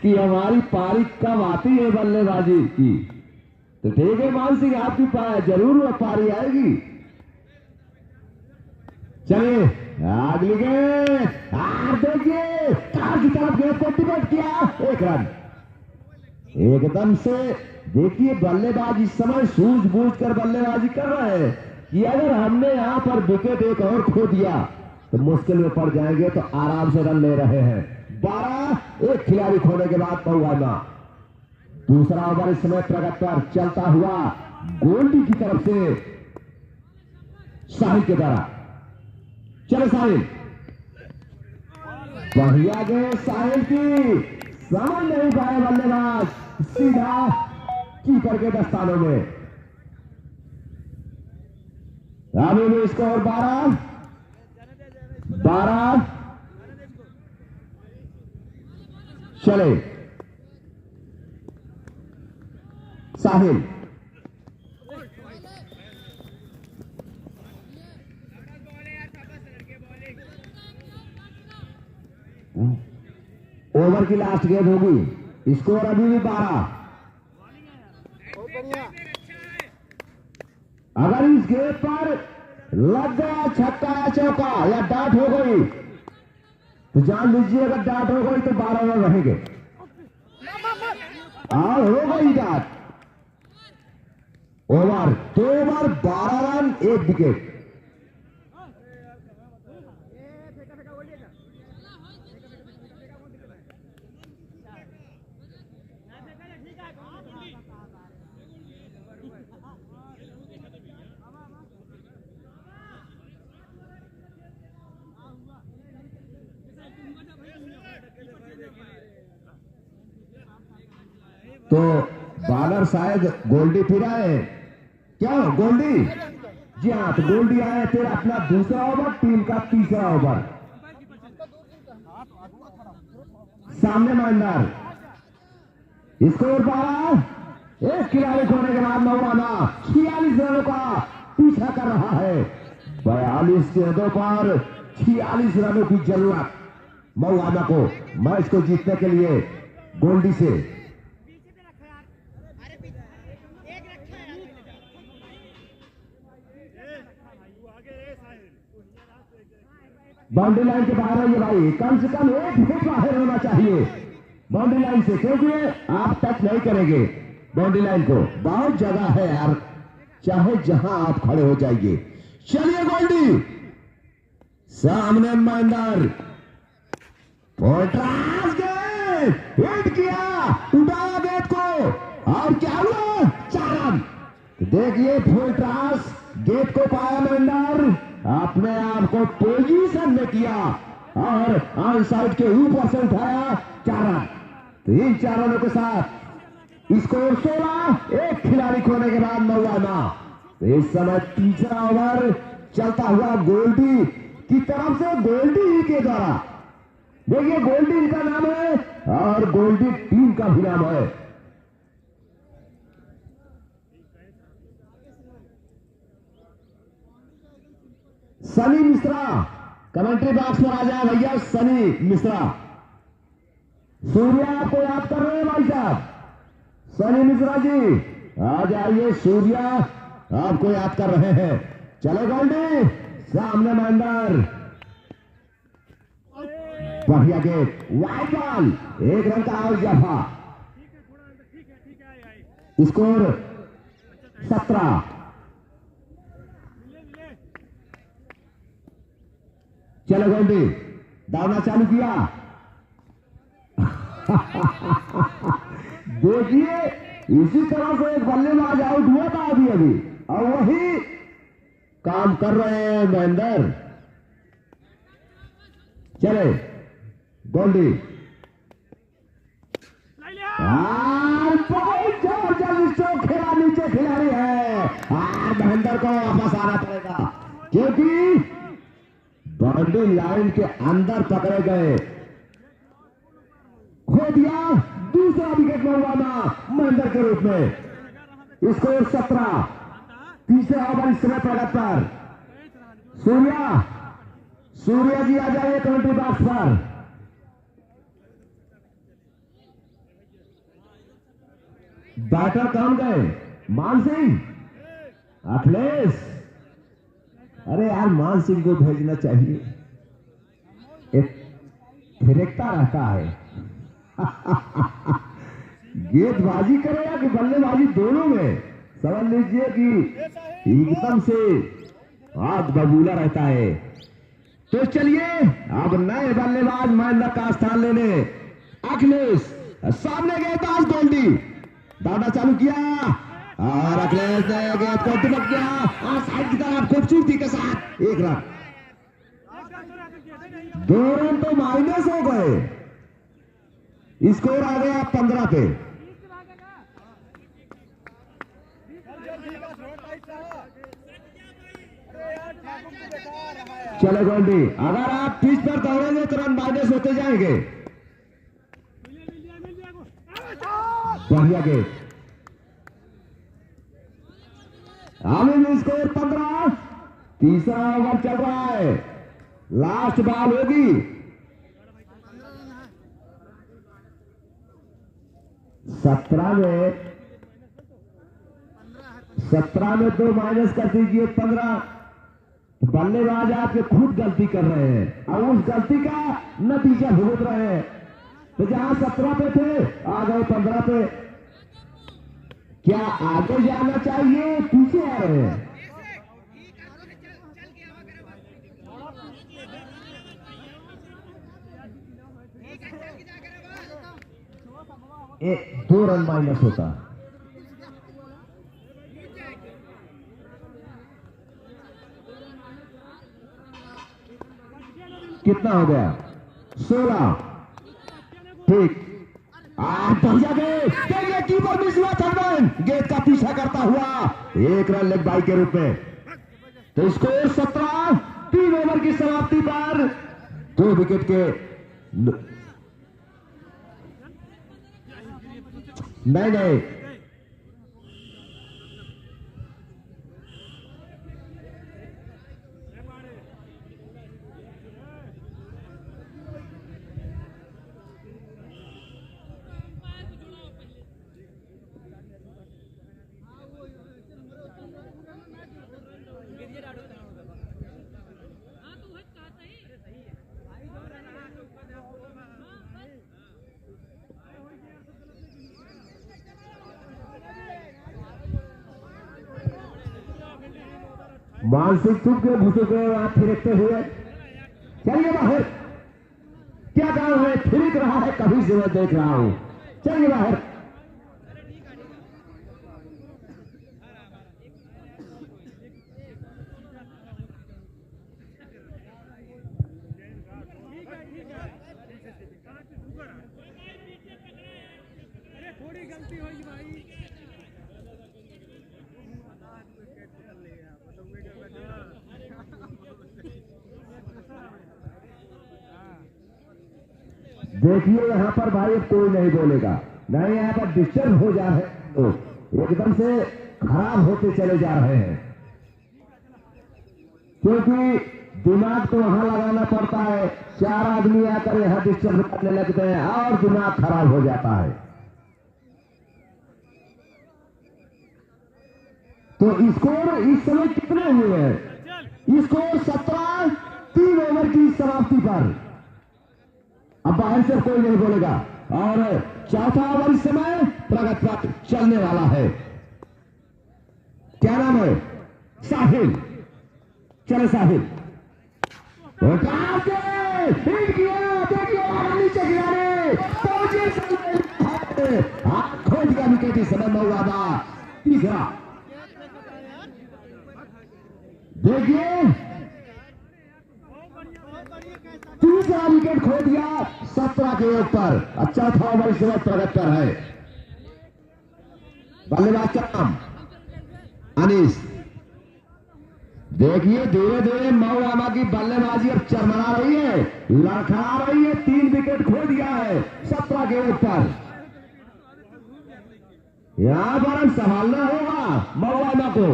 कि हमारी पारी कब आती है बल्लेबाजी की। तो ठीक है मान सिंह, आपकी जरूर वह पारी आएगी। चलिए अगली गेंद, देखिए कार की तरफ गेंद को डिबेट किया, 1 रन। एकदम से देखिए बल्लेबाज इस समय सूझबूझ कर बल्लेबाजी कर रहे हैं कि अगर हमने यहां पर विकेट एक और खो दिया तो मुश्किल में पड़ जाएंगे, तो आराम से रन ले रहे हैं। 12, एक खिलाड़ी खोने के बाद मऊआना। दूसरा ओवर इस समय प्रगति पर चलता हुआ गोल्डी की तरफ से साहिल के द्वारा। चलो साहिल, बढ़िया गेंद साहिल की, समझ नहीं पाए बल्लेबाज, सीधा कीपर के दस्तानों में। अभी भी स्कोर 12। चले साहिल, ओवर की लास्ट गेंद होगी। स्कोर अभी भी 12। अगर इस गेंद पर लग गया छक्का या चौका या डाट हो गई तो जान लीजिए, अगर डाट हो गई तो 12 ओवर रहेंगे। और हो गई dot, over 2 over 12 run 1 wicket. तो बॉलर शायद गोल्डी फिर आए, क्या गोल्डी? जी हाँ, तो गोल्डी आए फिर अपना दूसरा ओवर, टीम का तीसरा ओवर। सामने माइंडर, स्कोर 12, एक खिलाड़ी खोने के बाद मऊआना 46 रनों का पीछा कर रहा है। 42 गेंदों पर 46 रनों की जरूरत मऊआना को मैच को जीतने के लिए गोल्डी से। बाउंड्री लाइन के बाहर है ये भाई, कम से कम 1 फुट बाहर होना चाहिए बाउंड्री लाइन से, क्योंकि आप टच नहीं करेंगे बाउंड्री लाइन को। बहुत जगह है यार, चाहे जहां आप खड़े हो जाइए। चलिए गोल्डी, सामने माइंडर, हिट किया, उठाया गेंद को और क्या हुआ? 4 रन। देखिए फुल टॉस, गेंद को पाया माइंडर, अपने आप को पोजीशन में किया और ऑन साइड के ऊपर से उठाया 4 रन। तो इन 4 रनों के साथ स्कोर 16, एक खिलाड़ी खोने के बाद मऊआना। तो इस समय तीसरा ओवर चलता हुआ गोल्डी की तरफ से, गोल्डी के द्वारा। देखिए गोल्डी इनका नाम है और गोल्डी टीम का भी नाम है। सनी मिश्रा कमेंट्री बॉक्स पर आ जाए भैया। सनी मिश्रा, सूर्या आपको याद कर रहे हैं भाई साहब। सनी मिश्रा जी आ जाइए, सूर्या आपको याद कर रहे हैं। चलो गोल्डी, सामने महेंद्र, बढ़िया गेट, वाइड बॉल, 1 रन का आउट जफा। स्कोर 17। चलो गोल्डी, दौड़ना चालू किया। देखिए इसी तरह से एक बल्लेबाज आउट हुआ था अभी और वही काम कर रहे हैं महेंद्र। चले गोल्डी, बहुत जबरदस्त खेला, नीचे खिलाड़ी है और महेंद्र को वापस आना पड़ेगा क्योंकि बाउंड्री लाइन के अंदर पकड़े गए। खो दिया, दूसरा विकेट मंगवाना महेंद्र के रूप में। स्कोर 17। तीसरा ओवर इस समय प्रगति पर। सूर्या जी आ जाइए कमेंट्री बॉक्स पर। बैटर कौन गए? मान सिंह, अखिलेश। अरे यार मान सिंह को भेजना चाहिए, एक थिरकता रहता है। गेंदबाजी करेगा कि बल्लेबाजी, दोनों में समझ लीजिए कि एकदम से आग बबूला रहता है। तो चलिए अब नए बल्लेबाज महेंद्र का स्थान लेने अखिलेश। सामने गेंदबाज गोल्डी, दौड़ना चालू किया और अखिलेश ने गेंद को दुबक किया और साइड की तरफ खूबसूरती के साथ 1 रन। 2 रन तो माइनस हो गए, स्कोर आ गया 15 पे। चलो गोल्डी, अगर आप पिच पर दौड़ेंगे तो रन माइनस होते जाएंगे। बढ़िया गेट, अभी स्कोर 15। तीसरा ओवर चल रहा है, लास्ट बॉल होगी। 17 में 2 माइनस कर दीजिए, 15। बल्लेबाज आपके खुद गलती कर रहे हैं और उस गलती का नतीजा भुगत रहे हैं। तो जहां 17 पे थे आ गए 15 पे। क्या आगे जाना चाहिए, पीछे आ रहे हैं? एक 2 रन माइनस होता। कितना हो गया? 16। ठीक, बढ़िया गेंद, कीपर मिस हुआ। थर्मन गेंद का पीछा करता हुआ 1 रन लेग बाई के रूप में। तो स्कोर 17। 3 ओवर की समाप्ति पर 2 विकेट के नहीं मानसिक चुप के भूसे के आप फिरकते हुए चलिए बाहर। क्या काम है, फिरक रहा है, कभी से मैं देख रहा हूं। चलिए बाहर। थोड़ी गलती होगी भाई। देखिए यहाँ पर भाई अब कोई नहीं बोलेगा, नहीं यहाँ पर डिस्टर्ब हो जा रहे हैं तो एकदम से खराब होते चले जा रहे हैं क्योंकि दिमाग तो वहां लगाना पड़ता है, 4 आदमी आकर यहां डिस्टर्ब करने लगते हैं और दिमाग खराब हो जाता है। तो स्कोर इस समय कितने हुए हैं? स्कोर 17, 3 ओवर की समाप्ति पर। अब बाहर से कोई नहीं बोलेगा और चौथा ओवर इस समय प्रगति पर चलने वाला है। क्या नाम है? साहिल। चले साहिल, नीचे गिराने खोज गया विकेट इस समय मौलाना। तीसरा देखिए, तीसरा विकेट खो दिया 17 के ऊपर। चौथा ओवर इस वक्त प्रगति पर है। बल्लेबाज का नाम अनीस। देखिए धीरे धीरे मौलाना की बल्लेबाजी अब चरमरा रही है, लड़खड़ा रही है। 3 विकेट खो दिया है 17 के ऊपर। यहां पर हम संभालना होगा मौलाना को।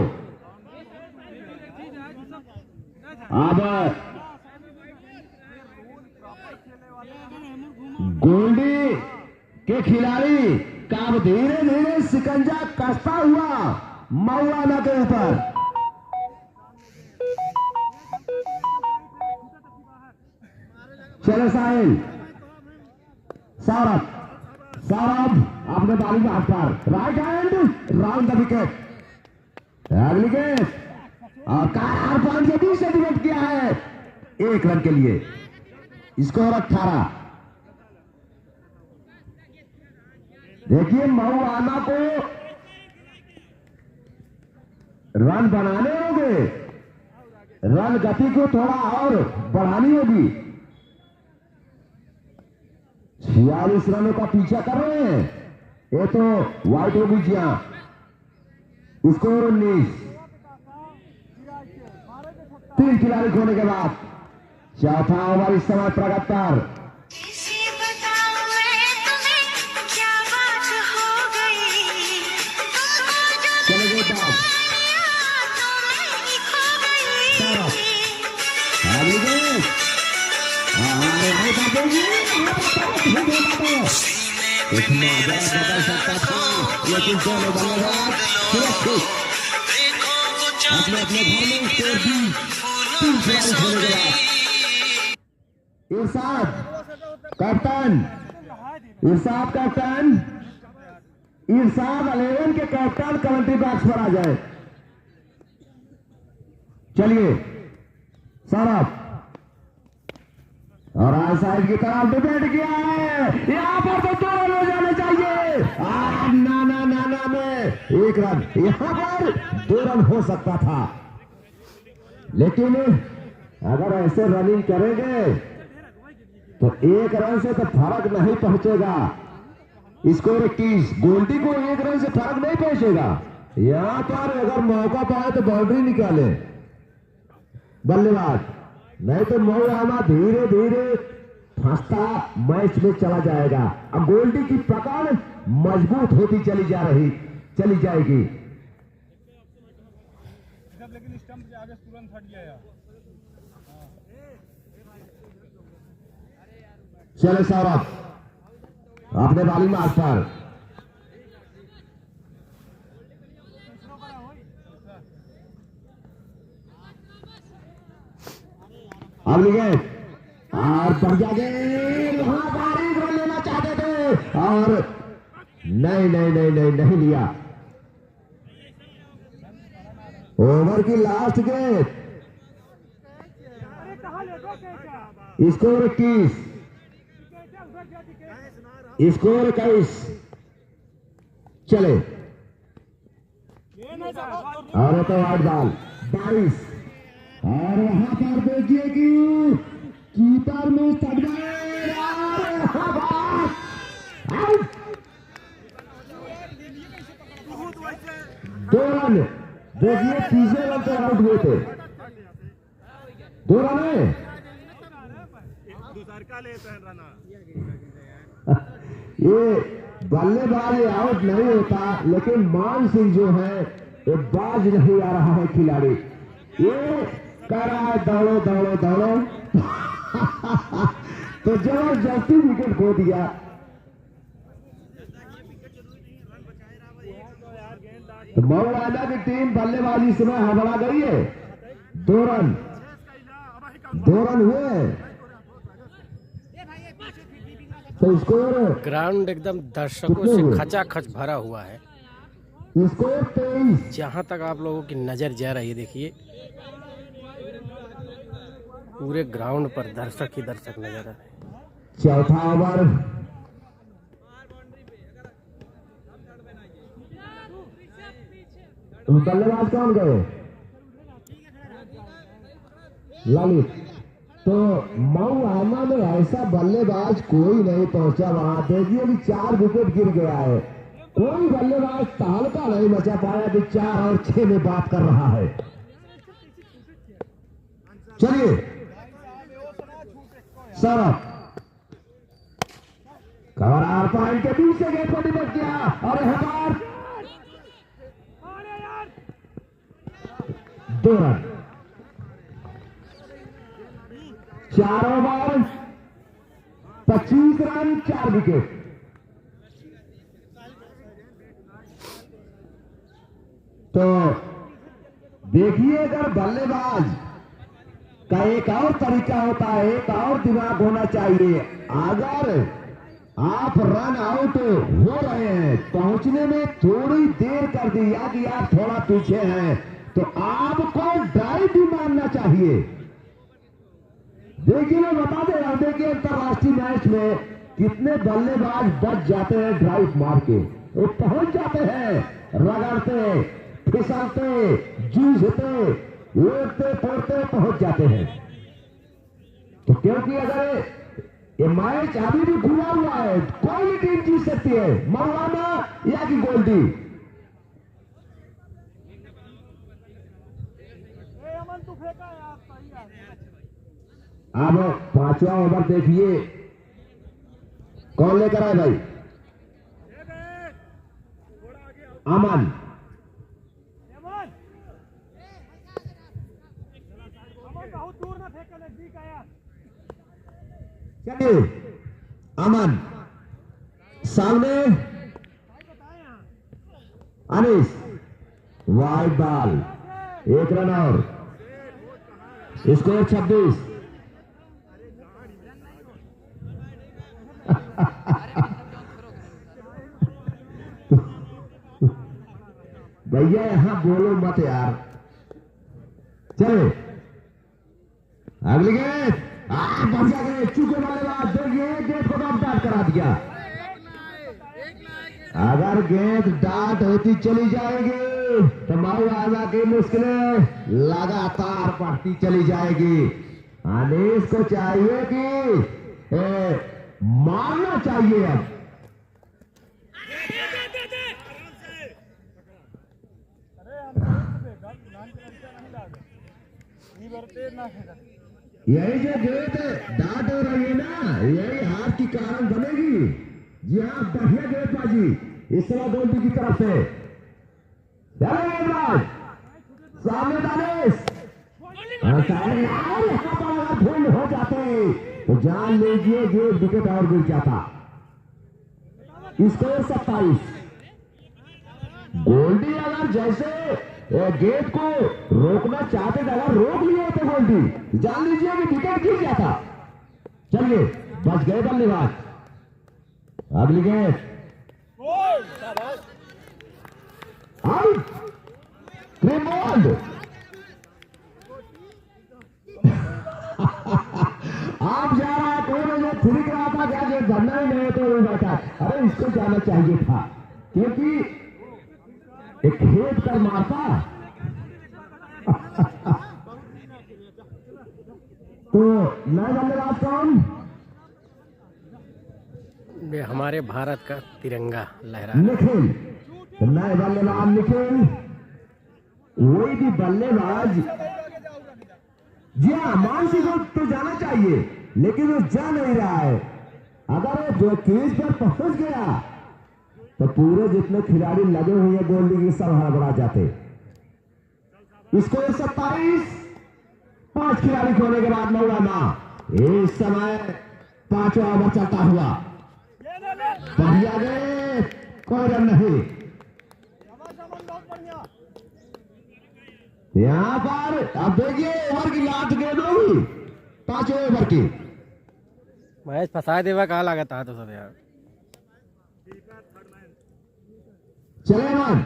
अब गोल्डी के खिलाड़ी का धीरे धीरे शिकंजा कसता हुआ मौलाना के ऊपर। चले साहिल, सौरभ अपने बाली के हाथ पर right hand round the wicket. अगली गेट और कार पॉइंट से 20 से डिवाइड किया है 1 रन के लिए। स्कोर 18। देखिए मऊआना को रन बनाने होंगे, रन गति को थोड़ा और बढ़ानी होगी। 46 रनों का पीछा कर रहे हैं। ये तो वाइट होगी जी। स्कोर 19। 3 खिलाड़ी खोने के बाद चौथा ओवर इस समय प्रगति पर। चले गए बात बदल सकता था, लेकिन दोनों बल्लेबाज सुरक्षित अपने अपने घर में स्कोर दी। 3 खिलाड़ी खोने के बाद इरशाद कैप्टन, इरशाद 11 के कैप्टन कमेंट्री बॉक्स पर आ जाए। चलिए सौरभ और आज साइड की तरफ डिबेट किया है। यहां पर तो 2 रन हो जाने चाहिए। ना में 1 रन, यहां पर 2 रन हो सकता था, लेकिन अगर ऐसे रनिंग करेंगे तो 1 रन से तो फर्क नहीं पहुंचेगा। स्कोर 21। गोल्डी को 1 रन से फर्क नहीं पहुंचेगा। यहां पर अगर मौका पाए तो बाउंड्री निकाले बल्लेबाज, नहीं तो मौलाना धीरे धीरे फंसता मैच में चला जाएगा। अब गोल्डी की पकड़ मजबूत होती चली जाएगी। लेकिन स्टंप के आगे तुरंत हट गया यार। चले सौरभ अपने बाली मार्ग पर। अब विकेट और बढ़िया गेंद, वहां बारीक रन लेना चाहते थे और नहीं लिया। ओवर की लास्ट गेंद। स्कोर 21। स्कोर 21। चले और तो 8 बॉल 22। और वहां पर देखिए कि कीपर में सट गए। 2 रन। देखिए तीसरे रन पर आउट हुए थे। 2 रन है। ये बल्लेबाज आउट नहीं होता, लेकिन मान सिंह जो है ये बाज नहीं आ रहा है खिलाड़ी। ये कह रहा है दौड़ो दौड़ो दौड़ो। तो जबरदस्ती विकेट खो दिया। तो मऊआना की टीम बल्लेबाजी इस समय हड़बड़ा गई है। 2 रन हुए। तो स्कोर ग्राउंड एकदम दर्शकों से खचाखच भरा हुआ है। स्कोर 23। जहां तक आप लोगों की नजर जा रही है, देखिए पूरे ग्राउंड पर दर्शक ही दर्शक नजर आ रहे हैं। चौथा ओवर। बल्लेबाज कौन गए? ललित। तो मऊआना में ऐसा बल्लेबाज कोई नहीं पहुंचा वहां। देखिए कि 4 विकेट गिर गया है। कोई बल्लेबाज तहलका नहीं मचा पाया कि 4 और 6 में बात कर रहा है। चलिए सर कवर पॉइंट के दूसरे गेट पर निपट गया और हमार 2 रन। 4 over 25 run 4 wicket. तो देखिए अगर बल्लेबाज का एक और तरीका होता है, एक और दिमाग होना चाहिए। अगर आप रन आउट हो रहे हैं, पहुंचने में थोड़ी देर कर दिया कि आप थोड़ा पीछे हैं, तो आपको ड्राइव भी मारना चाहिए। देखिए मैं बता दे रहा हूं, देखिए अंतरराष्ट्रीय मैच में कितने बल्लेबाज बच जाते हैं ड्राइव मार के। वो पहुंच जाते हैं, रगड़ते फिसलते जूझते लौटते फोड़ते पहुंच जाते हैं। तो क्योंकि अगर ये मैच अभी भी खुला हुआ है, कोई भी टीम जीत सकती है, मऊआना या कि गोल्डी। अब 5वां ओवर देखिए कौन लेकर आए भाई? अमन। चलिए अमन सामने अनीस। वाइड बॉल 1 रन और स्कोर 26। भैया यहां बोलो मत यार। चले अगली गेंद बढ़िया गए चूके वाले बात। देखिए गेंद को डाट करा दिया। अगर गेंद डाट होती चली जाएगी तो मऊआना की मुश्किलें लगातार बढ़ती चली जाएगी। अनीस को चाहिए कि मारना चाहिए। अब यही जो गेंद डाट हो रही है ना, यही हार की कारण बनेगी। जी हाँ, बढ़िया गेंदबाजी इस समय गोल्डी की तरफ से। सामने दानिश यहाँ पर अगर फील्ड हो जाते तो जान लीजिए गेंद विकेट और गिर जाता। स्कोर 27। गोल्डी अगर जैसे गेट को रोकना चाहते थे, अगर रोक लिए थे गोल्डी, जान लीजिए कि विकेट गिर जाता। चलिए बच गए बल्लेबाज। अगली गेंद आउट। आप जा रहा है कौन जो थिरक रहा था क्या गेंद भरना ही नहीं तो वो बैठा। अरे इसको जाना चाहिए था क्योंकि एक खेत कर मारता। तो नए बल्लेबाज कौन? हमारे भारत का तिरंगा लहरा निखिल। तो नए बल्लेबाज निखिल। वही भी बल्लेबाज जी हाँ, मानसिक तो जाना चाहिए लेकिन वो जा नहीं रहा है। अगर वो जो क्रीज पर पहुंच गया तो पूरे जितने खिलाड़ी लगे हुए हैं गोल्डी की सब हड़बड़ा जाते। स्कोर 27। 5 खिलाड़ी खोने के बाद मौलाना इस समय 5वां ओवर चलता हुआ पहले आगे कोई रन नहीं। यहां पर अब देखिए ओवर की लास्ट गेंद होगी 5वें ओवर की। मैच फंसा देवा कहा लागता है तो सब यार। चले मन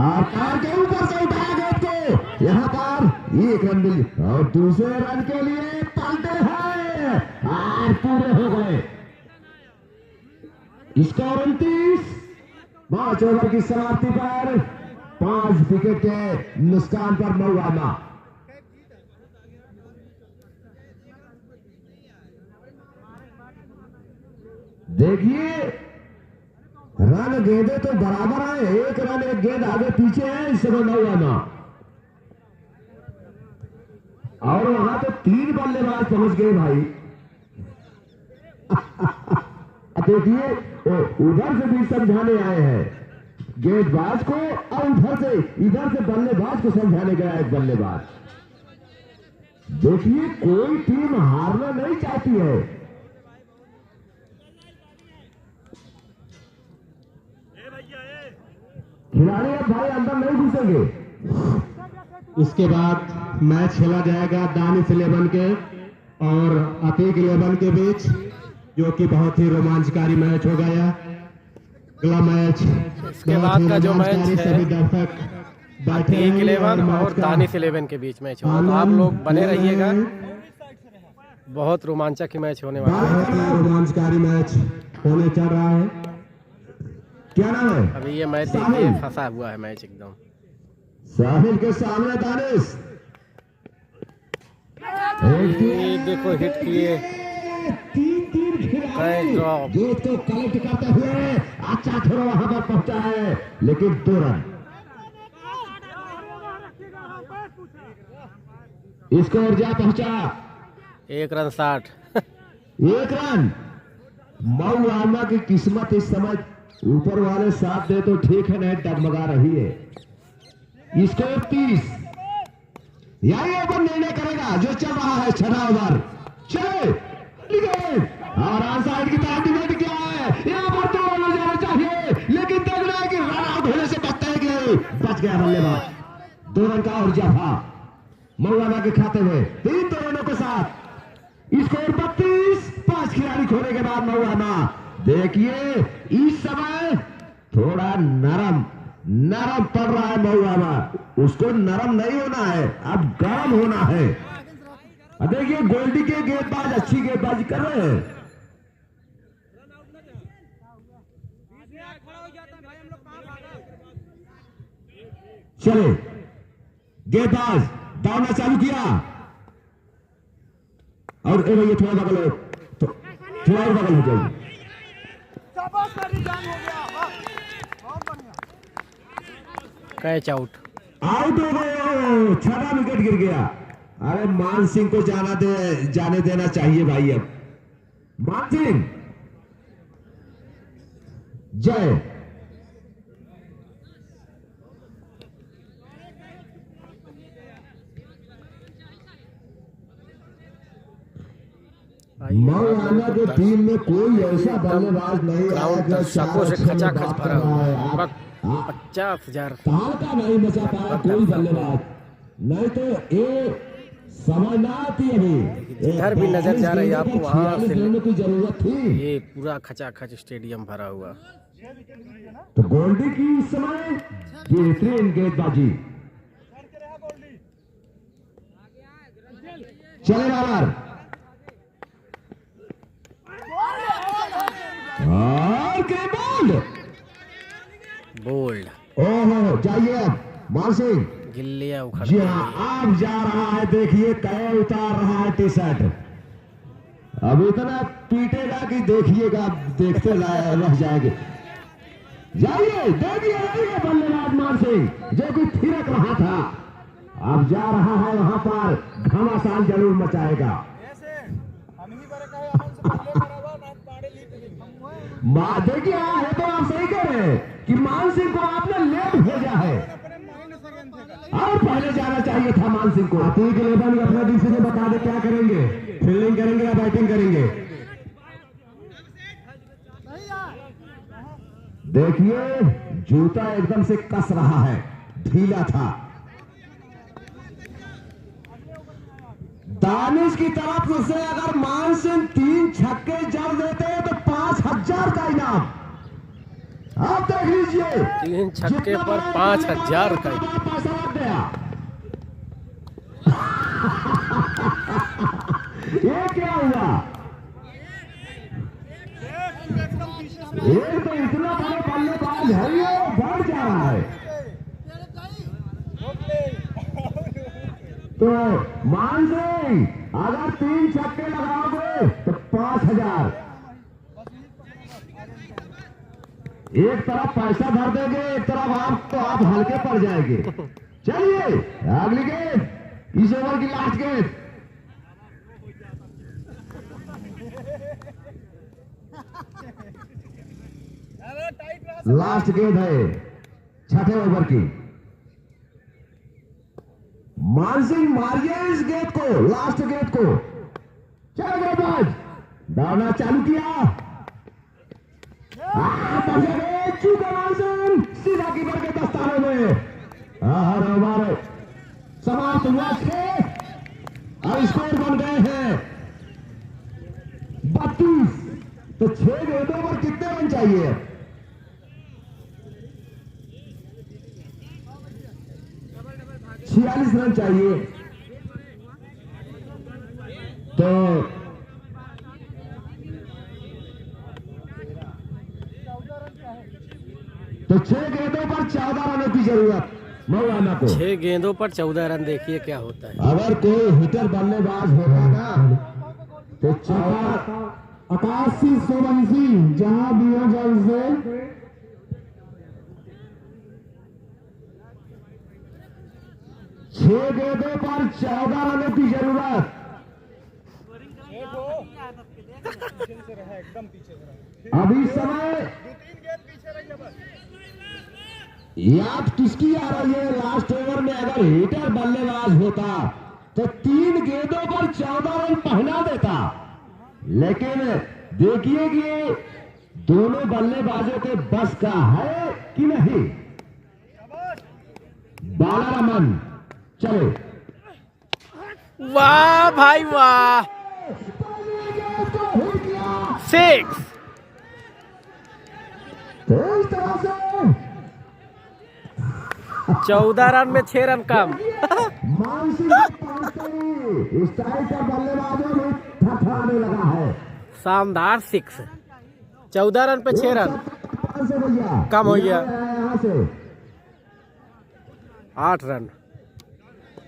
और कार के ऊपर से उठाया गेंद को, यहाँ पर 1 रन मिली और दूसरे रन के लिए पलटे हैं और पूरे हो गए। स्कोर 29। 5 ओवर की समाप्ति पर 5 विकेट के नुकसान पर मौलाना। देखिए रन गेंदे तो बराबर है, 1 रन 1 गेंद आगे पीछे है इस समय मौलाना। और वहां तो 3 बल्लेबाज पहुंच गए भाई। देखिए उधर से भी समझाने आए हैं गेंदबाज को और इधर से बल्लेबाज को समझाने गया एक बल्लेबाज। देखिए कोई टीम हारना नहीं चाहती है। खिलाड़ी अब भाई अंदर नहीं घुसेंगे। इसके बाद मैच खेला जाएगा दानिश 11 के और अतीक 11 के बीच, जो कि बहुत ही रोमांचकारी मैच हो गया। अगला मैच इसके बाद का जो मैच है सभी दर्शक बैठे अतीक हैं 11 और दानिश 11 के बीच मैच होगा, तो आप लोग बने रहिएगा। बहुत रोमांचक ही मैच होने वाला है। बहुत ही रोमांचकारी मैच होने चल रहा है। क्या नाम है? अभी ये मैच देखिए फंसा हुआ है मैच एकदम। साहिल के सामने दानिश ये देखो हिट किए 3 खिलाड़ी ड्रॉप। गेंद को कलेक्ट करते हुए अच्छा थोड़ा वहां पर पहुंचा है, लेकिन 2 रन। स्कोर जा पहुंचा 1 रन 60। 1 रन। मौलाना की किस्मत इस समय ऊपर वाले साथ दे तो ठीक है, नहीं डगमगा रही है। स्कोर 30। यही ओवर निर्णय करेगा जो चल रहा है 6वां ओवर। चले और ऑन साइड की तरफ डिबेट किया है। यहाँ पर 2 रन जाना चाहिए, लेकिन देख रहा है कि रन आउट होने से बचते हैं कि बच गया बल्लेबाज। 2 रन का और इजाफा मौलाना के खाते में 3 रनों के साथ। स्कोर 32। 5 खिलाड़ी खोने के बाद मौलाना देखिए इस समय थोड़ा नरम पड़ रहा है मौलाना। उसको नरम नहीं होना है, अब गर्म होना है। अब देखिए गोल्डी के गेंदबाज अच्छी गेंदबाजी कर रहे हैं। चले गेंदबाज दौड़ना चालू किया और भैया थोड़ा बगल हो, तो थोड़ा और बगल हो जाएगी। Catch out. आउट हो गए। 6वां विकेट गिर गया। अरे मान सिंह को जाने देना चाहिए भाई। अब मान सिंह जय। मौलाना के टीम में कोई ऐसा बल्लेबाज नहीं आया जो दर्शकों से खचाखच भरा हुआ है। आप 50,000 ताल का नहीं बचा पाया कोई बल्लेबाज, नहीं तो ये समझ ना आती अभी। इधर भी नजर जा रही है आपको, वहां से लेने की जरूरत थी। ये पूरा खचाखच स्टेडियम भरा हुआ। तो गोल्डी की इस समय बेहतरीन गेंदबाजी। चले बाबर और के बोल्ड। ओहो जाइए अब मान सिंह। गिल्लियां उखड़ जी हाँ अब जा रहा है। देखिए कहे उतार रहा है टी-शर्ट। अब इतना पीटेगा कि देखिएगा, देखते रह जाएंगे। जाइए देखिए बल्लेबाज मान सिंह जो कि थिरक रहा था, अब जा रहा है वहां पर घमासान जरूर मचाएगा। देखिए है तो आप सही कह रहे हैं कि मान सिंह को आपने लेट भेजा है और पहले जा जाना चाहिए था मान सिंह को। अतीक 11 अपना डिसीजन बता दे, क्या करेंगे, फील्डिंग करेंगे या बैटिंग करेंगे। देखिए जूता एकदम से कस रहा है, ढीला था। दानिश की तरफ से अगर मान सिंह 3 छक्के जड़ देते हैं तो 5000 का इनाम। आप देख लीजिए 3 छक्के पर 5000 का पैसा लग गया। ये क्या हुआ, ये तो इतना बड़ा बल्लेबाज है, ये बढ़ जा रहा है। तो मान सिंह अगर 3 छक्के लगाओगे तो 5000। एक तरफ पैसा भर देंगे, एक तरफ आप हल्के पड़ जाएंगे। चलिए अगली गेंद, इस ओवर की लास्ट गेंद। लास्ट गेंद है 6ठे ओवर की। मानसिंह मारिए इस गेंद को, लास्ट गेंद को। चलो गेंदबाज दौड़ना चालू किया, चूका मानसिंह सीधा कीपर के दस्ताने में। हर ओवर समाप्त हुआ 6 और स्कोर बन गए हैं 32। तो 6 गेंदों पर कितने रन चाहिए? 46 रन चाहिए। तो 6 गेंदों पर 14 रनों की जरूरत मौलाना को। 6 गेंदों पर 14 रन, देखिए क्या होता है। अगर कोई हिटर बल्लेबाज होगा ना तो 88 सोबंसी जहां भी हो जल्द से 6 गेंदों पर 14 रनों की जरूरत। अभी समय याद किसकी आ रही है? लास्ट ओवर में अगर हिटर बल्लेबाज होता तो 3 गेंदों पर 14 रन पहना देता। लेकिन देखिए कि दोनों बल्लेबाजों के बस का है कि नहीं। बालारमन चलो, वाह भाई वाह, 6। तो इस तरह से 14 रन में 6 रन कम। मानसिंह स्टाइल का बल्लेबाजों में थथाने लगा है। शानदार 6, 14 रन पे 6 रन कम हो गया। यहाँ से 8 रन,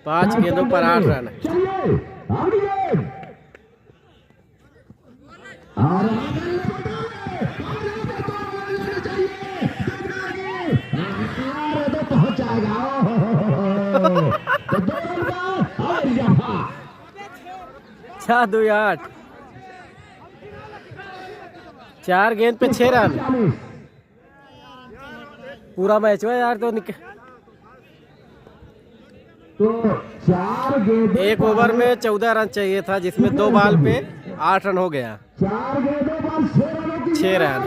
5 गेंदों पर 8 रन। चलिए अगली गेंद। तो पहुंच जाएगा। 6 2 8, 4 गेंद पे 6 रन। पूरा मैच हुआ यार। तो 4 गेंद, 1 ओवर में 14 रन चाहिए था, जिसमें 2 बॉल पे 8 रन हो गया। 4 गेंदों पर 6 रनों की 6 रन।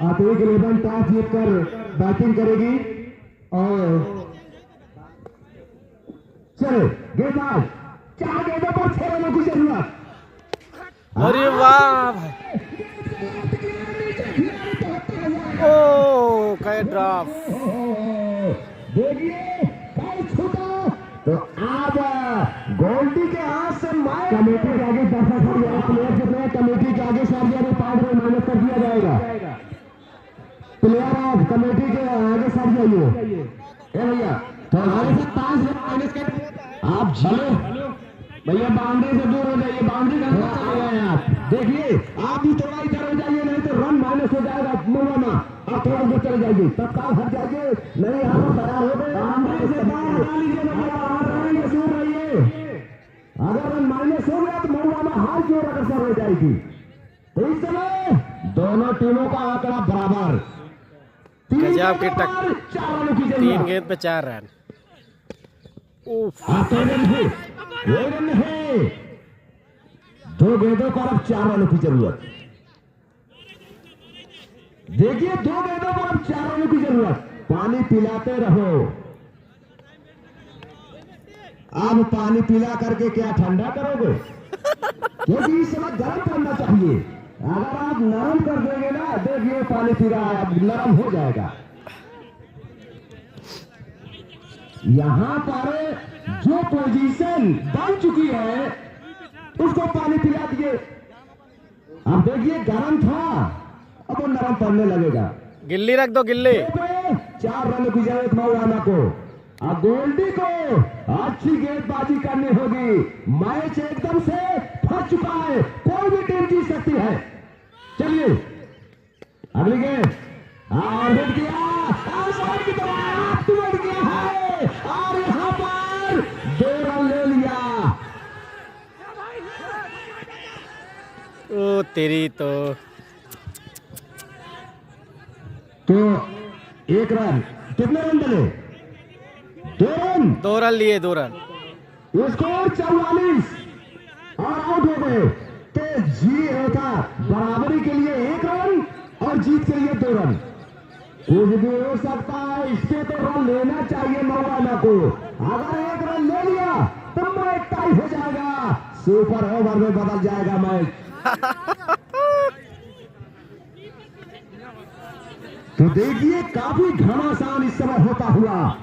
अतीक 11 टॉस जीतकर बैटिंग करेगी और चलो गेंदबाज 4 गेंदों पर 6 रनों की जरूरत। अरे वाह भाई, ओ क्या ड्रॉप। देखिए छूटा तो अब गोल्डी के हाथ से कमेटी के आगे प्लेयर कमेटी के आगे 5 रन माइनस कर दिया जाएगा। प्लेयर ऑफ कमेटी के आगे सर जाइए भैया, तो हमारे से 5 रन माइनस कर। आप चलो भैया, बाउंड्री से दूर हो जाइए। बाउंड्री कहाँ चले गए आप? देखिए आप भी थोड़ा इधर हो जाइए, नहीं तो रन माइनस हो जाएगा। मुलाना आप थोड़ा उधर चले जाइए, तत्काल हट जाइए, नहीं आप तैयार हो गए। बाउंड्री से बाहर हटा लीजिए, दूर रहिए। अगर रन माइनस हो गया तो मुलाना हार की ओर अग्रसर हो जाएगी। तो इस समय दोनों टीमों का आंकड़ा बराबर। गजब की टक 4 रनों की 3 जरूरत। गेंद पे 4 रन। उफ, आते नहीं, 2 रन नहीं, 2 गेंदों पर अब 4 रनों की जरूरत। देखिए 2 गेंदों पर अब 4 रनों की जरूरत। पानी पिलाते रहो। अब पानी पिला करके क्या ठंडा करोगे? क्योंकि इस समय गर्म करना चाहिए। अगर आप नरम कर देंगे ना, देखिए पानी पी रहा है, अब नरम हो जाएगा। यहां पर जो पोजीशन बन चुकी है उसको पानी पिला दिए। अब देखिए गर्म था, अब वो नरम पड़ने लगेगा। गिल्ली रख दो, गिल्ली। 4 रनों की जरूरत मौलाना को। अब गोल्डी को अच्छी गेंदबाजी करनी होगी। मैच एकदम से फंस चुका है, कोई भी टीम जीत सकती है। चलिए अगली गेंद और हिट किया, और साइड की तरफ हिट किया है, और यहां पर 2 रन ले लिया। ओ तेरी तो 1 रन, कितने रन बने? 2 रन। 2 रन लिए, 2 रन। स्कोर 44 और आउट हो गए। तो जी होता बराबरी के लिए 1 रन और जीत के लिए 2 रन। कुछ भी हो सकता है, इसके तो रन लेना चाहिए मौलाना को। अगर 1 रन ले लिया तो मैच टाई हो जाएगा, सुपर ओवर में बदल जाएगा मैच। तो देखिए काफी घमासान इस समय होता हुआ।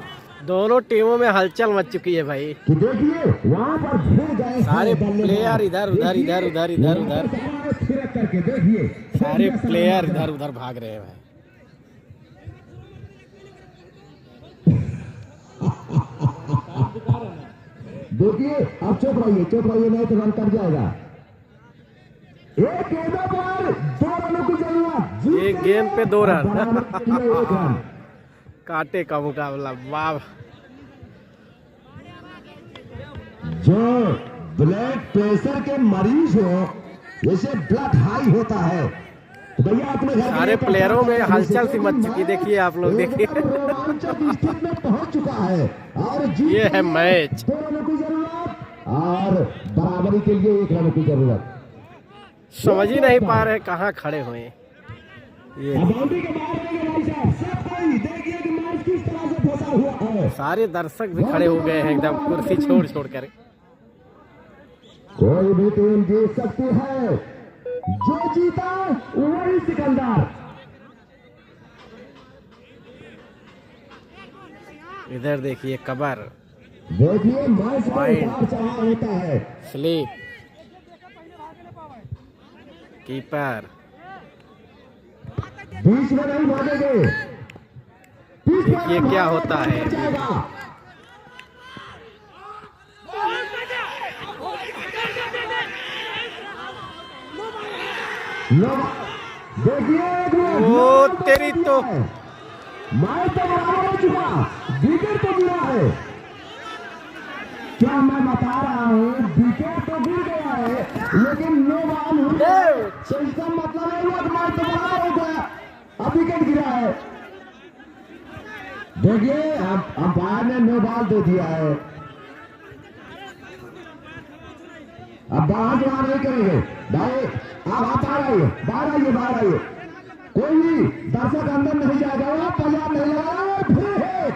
दोनों टीमों में हलचल मच चुकी है भाई। कि देखिए वहां पर घिर गए सारे प्लेयर इधर उधर इधर उधर इधर उधर, फिरक करके देखिए सारे प्लेयर इधर उधर भाग रहे हैं भाई। देखिए अब चुप रहिए नहीं तो रन कट जाएगा। 1 गेंदों पर 2 रनों की जरूरत। एक गेंद पे 2 रन। 1 रन। कांटे का मुकाबला, वाह। जो ब्लड प्रेशर के मरीज हो, जैसे ब्लड हाई होता है, तो भैया अपने घर सारे प्लेयरों में हलचल सी मच चुकी, देखिए आप लोग, देखिए रोमांचक स्थिति में पहुंच चुका है। और जीत ये है मैच। 2 रनों की जरूरत और बराबरी के लिए 1 रन की जरूरत। समझ ही नहीं पा रहे कहाँ खड़े हुए हैं। ये बाउंड्री के बाहर रहेंगे भाई साहब, सब कोई देखिए कि मैच किस तरह से फंसा हुआ है। सारे दर्शक भी खड़े हो गए हैं एकदम कुर्सी छोड़ छोड़ कर। कोई भी टीम जीत सकती है, जो जीता वही सिकंदर। इधर देखिए कबर, देखिए मैच में Wide. उतार चढ़ाव होता है। स्लीप, कीपर, बीच में नहीं भागेंगे, देखिए क्या होता है। जाएगा। देखिए ओ तेरी तो, मैच तो बराबर हो चुका, विकेट तो गिरा है। क्या मैं बता रहा हूँ, विकेट तो गिर गया है लेकिन नो बॉल हुई है, तो इसका मतलब है कि मैच तो बराबर हो गया, अब विकेट गिरा है। देखिए अब अंपायर ने नो बॉल दे दिया है। अब बाहर नहीं करेंगे भाई, आप बाहर आइए। कोई भी दर्शक अंदर नहीं जाएगा, वो पंजाब नहीं लगाया। फिर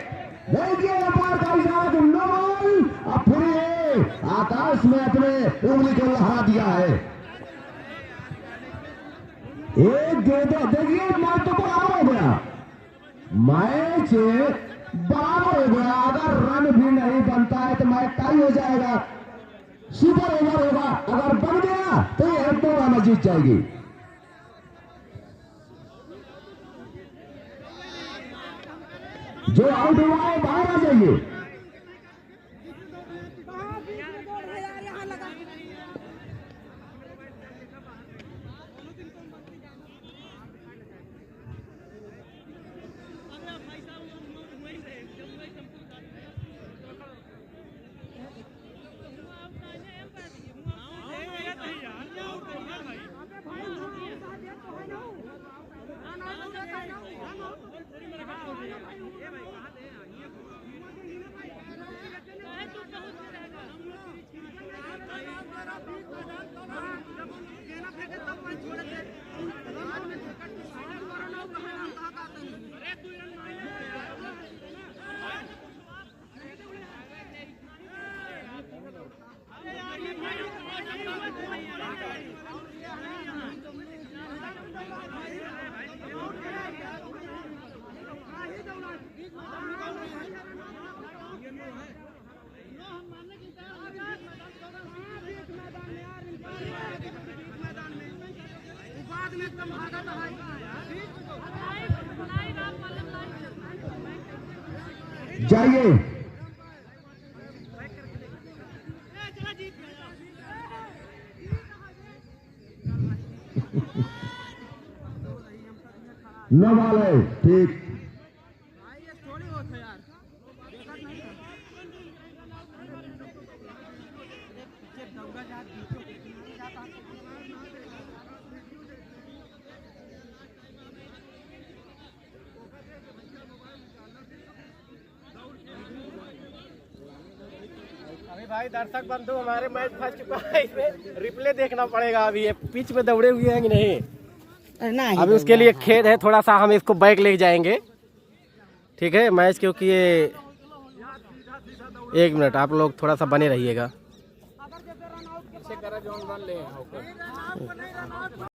देखिए अंपायर का इशारा तो नो बॉल। अब फिर आकाश में अपने उंगली को लहरा दिया है। एक गेंद देखिए, मैच तो बराबर हो गया, मैच बराबर हो गया। अगर रन भी नहीं बनता है तो मैच टाई हो जाएगा, सुपर ओवर होगा। अगर बन गया तो ये 2 रन जीत जाएगी। जो आउट हुआ है बाहर आ जाइए। जाइए। नो बॉल है, ठीक। अभी भाई दर्शक बंधु हमारे मैच फंस चुका है, इसमें रिप्ले देखना पड़ेगा। अभी ये पिच पे दौड़े हुए हैं कि नहीं, अभी उसके लिए खेद है थोड़ा सा, हम इसको बैक ले जाएंगे। ठीक है मैच, क्योंकि ये 1 मिनट आप लोग थोड़ा सा बने रहिएगा।